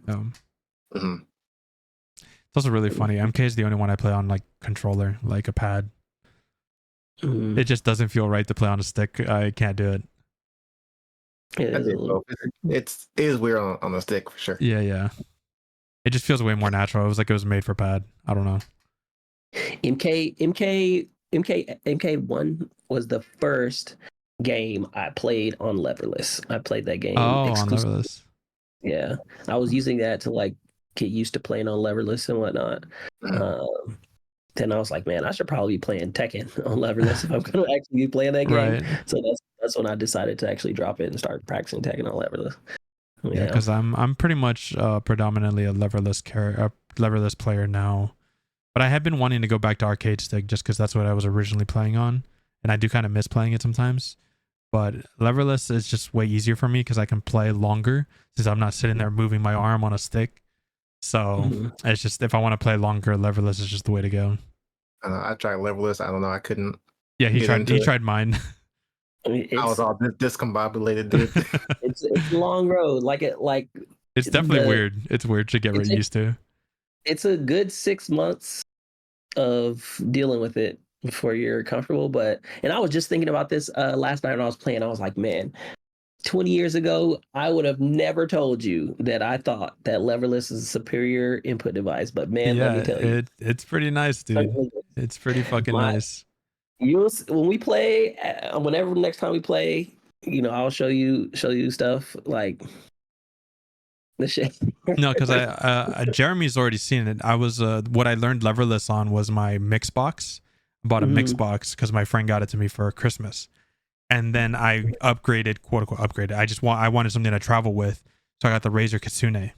It's also really funny. MK is the only one I play on like controller, like a pad. It just doesn't feel right to play on a stick. I can't do it. It is weird on the stick for sure. Yeah. It just feels way more natural. It was like it was made for pad. I don't know. MK1 was the first game I played on Leverless. I played that game. On Leverless. Yeah, I was using that to like get used to playing on Leverless and whatnot. Then I was like, man, I should probably be playing Tekken on Leverless if I'm going to actually be playing that game. Right. So that's when I decided to actually drop it and start practicing Tekken on Leverless. Yeah, because I'm pretty much predominantly a Leverless player now, but I have been wanting to go back to arcade stick just because that's what I was originally playing on, and I do kind of miss playing it sometimes. But Leverless is just way easier for me because I can play longer since I'm not sitting there moving my arm on a stick. So it's just, if I want to play longer, Leverless is just the way to go. I tried Leverless. I don't know. I couldn't. Yeah, he tried mine. I mean, I was all discombobulated, dude. it's a long road. It's definitely weird. It's weird to get used to. It's a good 6 months of dealing with it before you're comfortable. And I was just thinking about this last night when I was playing. I was like, man, 20 years ago, I would have never told you that I thought that Leverless is a superior input device. But man, let me tell you, it's pretty nice, dude. It's pretty fucking nice. When we play, whenever next time we play, I'll show you stuff like the shit. No, because Jeremy's already seen it. I was what I learned Leverless on was my Mixbox. I bought a Mixbox because my friend got it to me for Christmas, and then I upgraded, quote unquote upgraded. I wanted something to travel with, so I got the Razer Kitsune,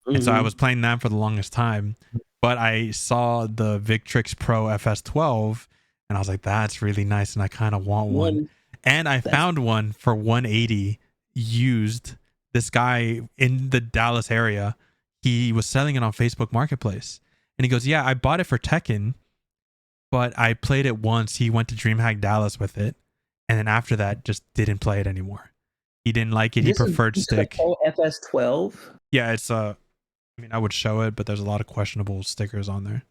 and so I was playing that for the longest time. But I saw the Victrix Pro FS12. And I was like, that's really nice, and I kind of want one. And I found one for $180 used. This guy in the Dallas area, he was selling it on Facebook Marketplace. And he goes, yeah, I bought it for Tekken, but I played it once. He went to DreamHack Dallas with it. And then after that, just didn't play it anymore. He didn't like it. He preferred stick. FS12? Yeah, it's I mean, I would show it, but there's a lot of questionable stickers on there.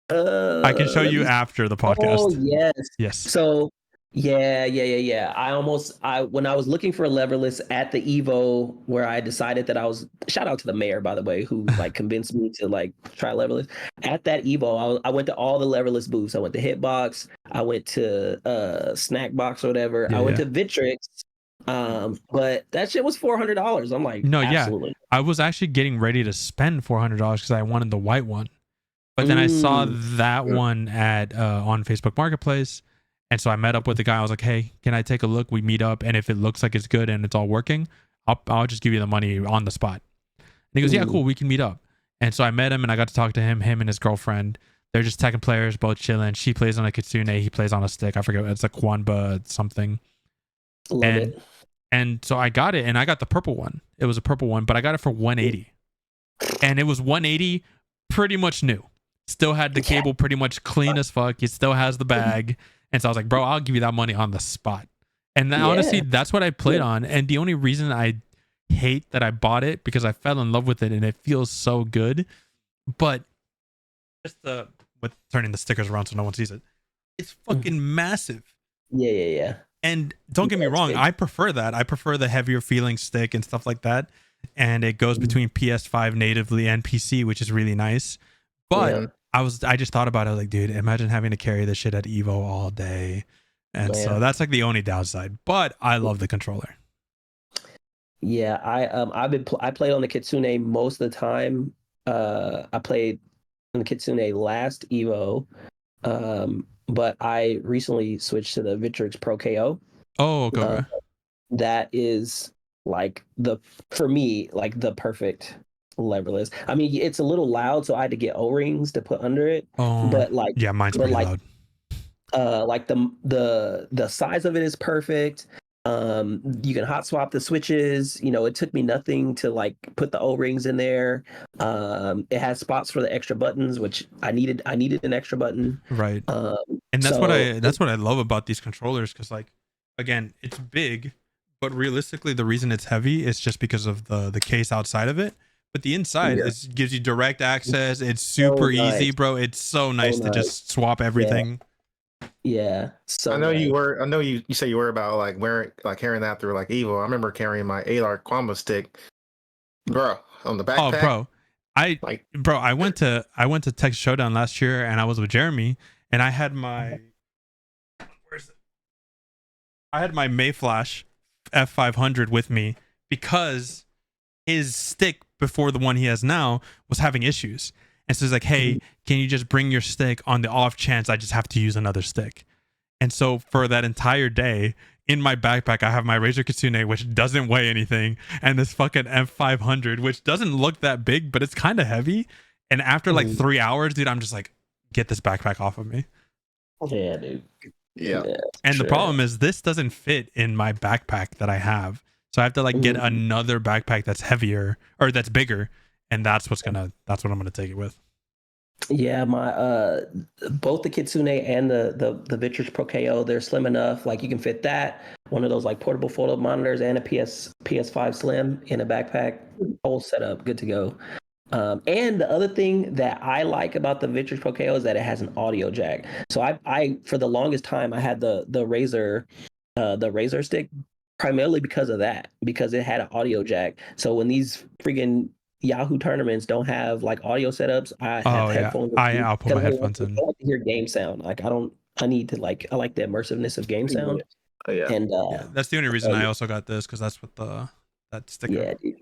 I can show Let you me. after the Oh podcast. yes. Yes. So yeah. I when I was looking for a leverless at the Evo, where I decided that I was, shout out to the mayor, by the way, who like convinced me to like try leverless. At that Evo, I went to all the leverless booths. I went to Hitbox, I went to Snackbox or whatever. Yeah, I went yeah. to Vitrix. But that shit was $400. I'm like, No, yeah. absolutely. I was actually getting ready to spend $400 because I wanted the white one. But then I saw that one at on Facebook Marketplace. And so I met up with the guy. I was like, hey, can I take a look? We meet up. And if it looks like it's good and it's all working, I'll just give you the money on the spot. And he goes, yeah, cool. We can meet up. And so I met him and I got to talk to him and his girlfriend. They're just Tekken players, both chilling. She plays on a Kitsune. He plays on a stick. I forget. It's a Kwanba something. Love it. And so I got it and I got the purple one. It was a purple one, but I got it for 180. And it was 180 pretty much new. Still had the cable pretty much clean as fuck. It still has the bag. And so I was like, bro, I'll give you that money on the spot. And honestly, that's what I played on. And the only reason I hate that I bought it because I fell in love with it and it feels so good. But just with turning the stickers around so no one sees it, it's fucking massive. Yeah. And don't get me wrong, I prefer that. I prefer the heavier feeling stick and stuff like that. And it goes between PS5 natively and PC, which is really nice. But I just thought about it. I was like, dude, imagine having to carry this shit at Evo all day. And so that's like the only downside. But I love the controller. Yeah, I played on the Kitsune most of the time. I played on the Kitsune last Evo. But I recently switched to the Victrix Pro KO. Oh, okay. That is like for me, like the perfect leverless. I mean, it's a little loud, so I had to get O-rings to put under it. But like, yeah, mine's pretty loud. Like the size of it is perfect. You can hot swap the switches. It took me nothing to like put the O-rings in there. It has spots for the extra buttons, which I needed an extra button. Right. And that's what I love about these controllers, because like, again, it's big, but realistically the reason it's heavy is just because of the case outside of it. But the inside gives you direct access. It's super easy, bro. It's so nice to just swap everything. Yeah. So I know you say you were about like carrying that through like Evo. I remember carrying my AR Quamba stick, bro, on the backpack. Oh, bro. I went to Texas Showdown last year and I was with Jeremy and I had my Mayflash F500 with me because his stick before the one he has now was having issues. And so he's like, hey, can you just bring your stick on the off chance I just have to use another stick? And so for that entire day, in my backpack, I have my Razer Kitsune, which doesn't weigh anything, and this fucking F500, which doesn't look that big, but it's kind of heavy. And after like 3 hours, dude, I'm just like, get this backpack off of me. Yeah, dude. Yeah. And the problem is this doesn't fit in my backpack that I have. So I have to like get another backpack that's heavier or that's bigger. And that's what I'm gonna take it with. Yeah, my both the Kitsune and the Victrix Pro KO, they're slim enough. Like you can fit that, one of those like portable photo monitors and a PS5 Slim in a backpack. Whole setup, good to go. And the other thing that I like about the Victrix Pro KO is that it has an audio jack. So I for the longest time I had the Razer stick primarily because of that, because it had an audio jack. So when these freaking Yahoo tournaments don't have like audio setups, I have headphones. I'll put my headphones in. I like to hear game sound. Like I need to I like the immersiveness of game sound. Oh, yeah. And that's the only reason I also got this, because that's what that sticker. Yeah, dude.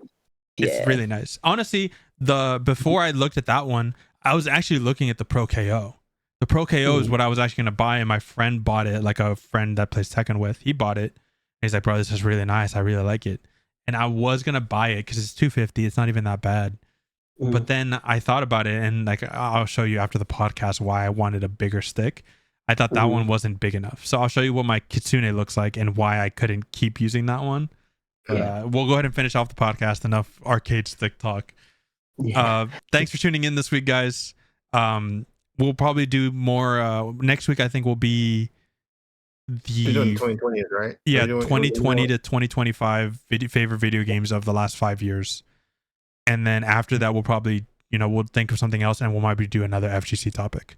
It's really nice. Honestly, before I looked at that one, I was actually looking at the Pro KO. The Pro KO is what I was actually gonna buy, and my friend bought it, like a friend that plays Tekken with. He bought it. He's like, bro, this is really nice. I really like it. And I was gonna buy it because it's $250. It's not even that bad. But then I thought about it, and like I'll show you after the podcast why I wanted a bigger stick. I thought that one wasn't big enough. So I'll show you what my Kitsune looks like and why I couldn't keep using that one. We'll go ahead and finish off the podcast. Enough arcade stick talk. Thanks for tuning in this week, guys. We'll probably do more next week. I think will be You're doing 2020, right? Yeah, 2020 to 2025 favorite video games of the last 5 years. And then after that, we'll probably we'll think of something else and we'll maybe do another FGC topic.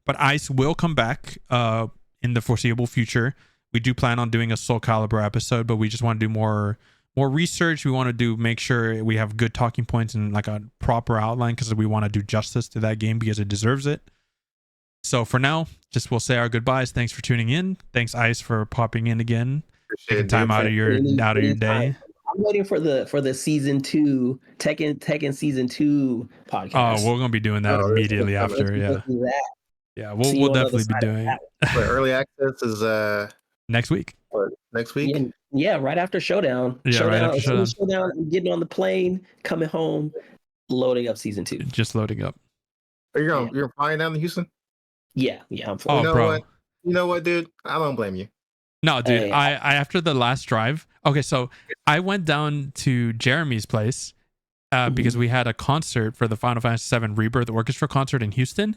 But Ice will come back in the foreseeable future. We do plan on doing a Soul Calibur episode, but we just want to do more research. We want to make sure we have good talking points and like a proper outline, because we want to do justice to that game because it deserves it. So for now, just we'll say our goodbyes. Thanks for tuning in. Thanks, Ice, for popping in again. Taking time out of your day. I'm waiting for the season 2 Tekken season 2 podcast. Oh, we're gonna be doing that immediately after. Yeah, we'll definitely be doing it. But early access is next week. Next week? Yeah, right after Showdown. Yeah, right after Showdown. I'm getting on the plane, coming home, loading up season 2. Just loading up. Are you're flying down to Houston? Yeah, I'm flying. You know what, dude? I don't blame you. No, dude. I after the last drive. Okay, so I went down to Jeremy's place because we had a concert for the Final Fantasy VII Rebirth Orchestra concert in Houston.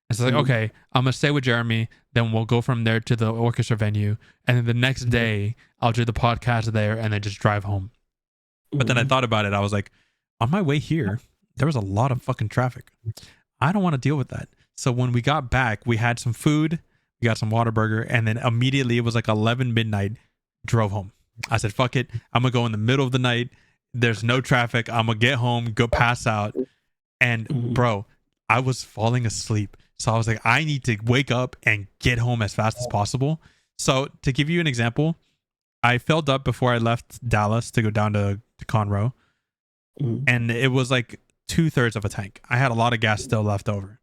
And so like, okay, I'm gonna stay with Jeremy. Then we'll go from there to the orchestra venue, and then the next day I'll do the podcast there, and then just drive home. But then I thought about it. I was like, on my way here, there was a lot of fucking traffic. I don't want to deal with that. So when we got back, we had some food, we got some Whataburger, and then immediately it was like 11 midnight. Drove home. I said, fuck it. I'm gonna go in the middle of the night. There's no traffic. I'm gonna get home, go pass out, and bro, I was falling asleep. So I was like, I need to wake up and get home as fast as possible. So to give you an example, I filled up before I left Dallas to go down to Conroe. And it was like 2/3 of a tank. I had a lot of gas still left over.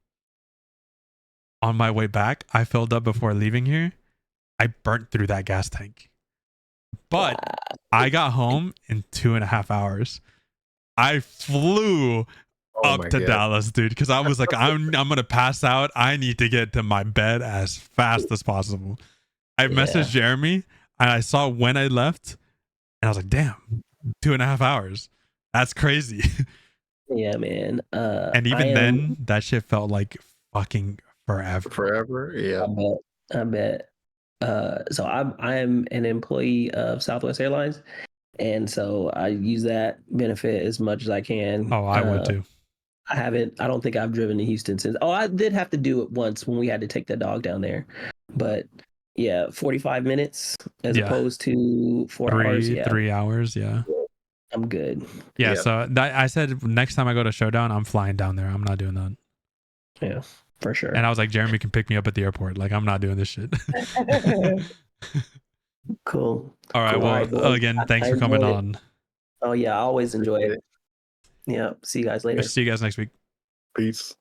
On my way back, I filled up before leaving here. I burnt through that gas tank. But I got home in 2.5 hours. I flew up to Dallas, dude, because I was like, I'm gonna pass out. I need to get to my bed as fast as possible. I messaged Jeremy and I saw when I left, and I was like, damn, 2.5 hours. That's crazy. Yeah, man. And even then, that shit felt like fucking forever. Yeah. I bet. So I'm an employee of Southwest Airlines, and so I use that benefit as much as I can. Oh, I would too. I don't think I've driven to Houston since. Oh, I did have to do it once when we had to take the dog down there. But yeah, 45 minutes as opposed to 4 hours. Yeah. 3 hours, yeah. I'm good. Yeah, so I said next time I go to Showdown, I'm flying down there. I'm not doing that. Yeah, for sure. And I was like, Jeremy can pick me up at the airport. Like, I'm not doing this shit. Cool. All right. Well, again, thanks for coming on. Oh, yeah. I always enjoy it. Yeah. See you guys later. See you guys next week. Peace.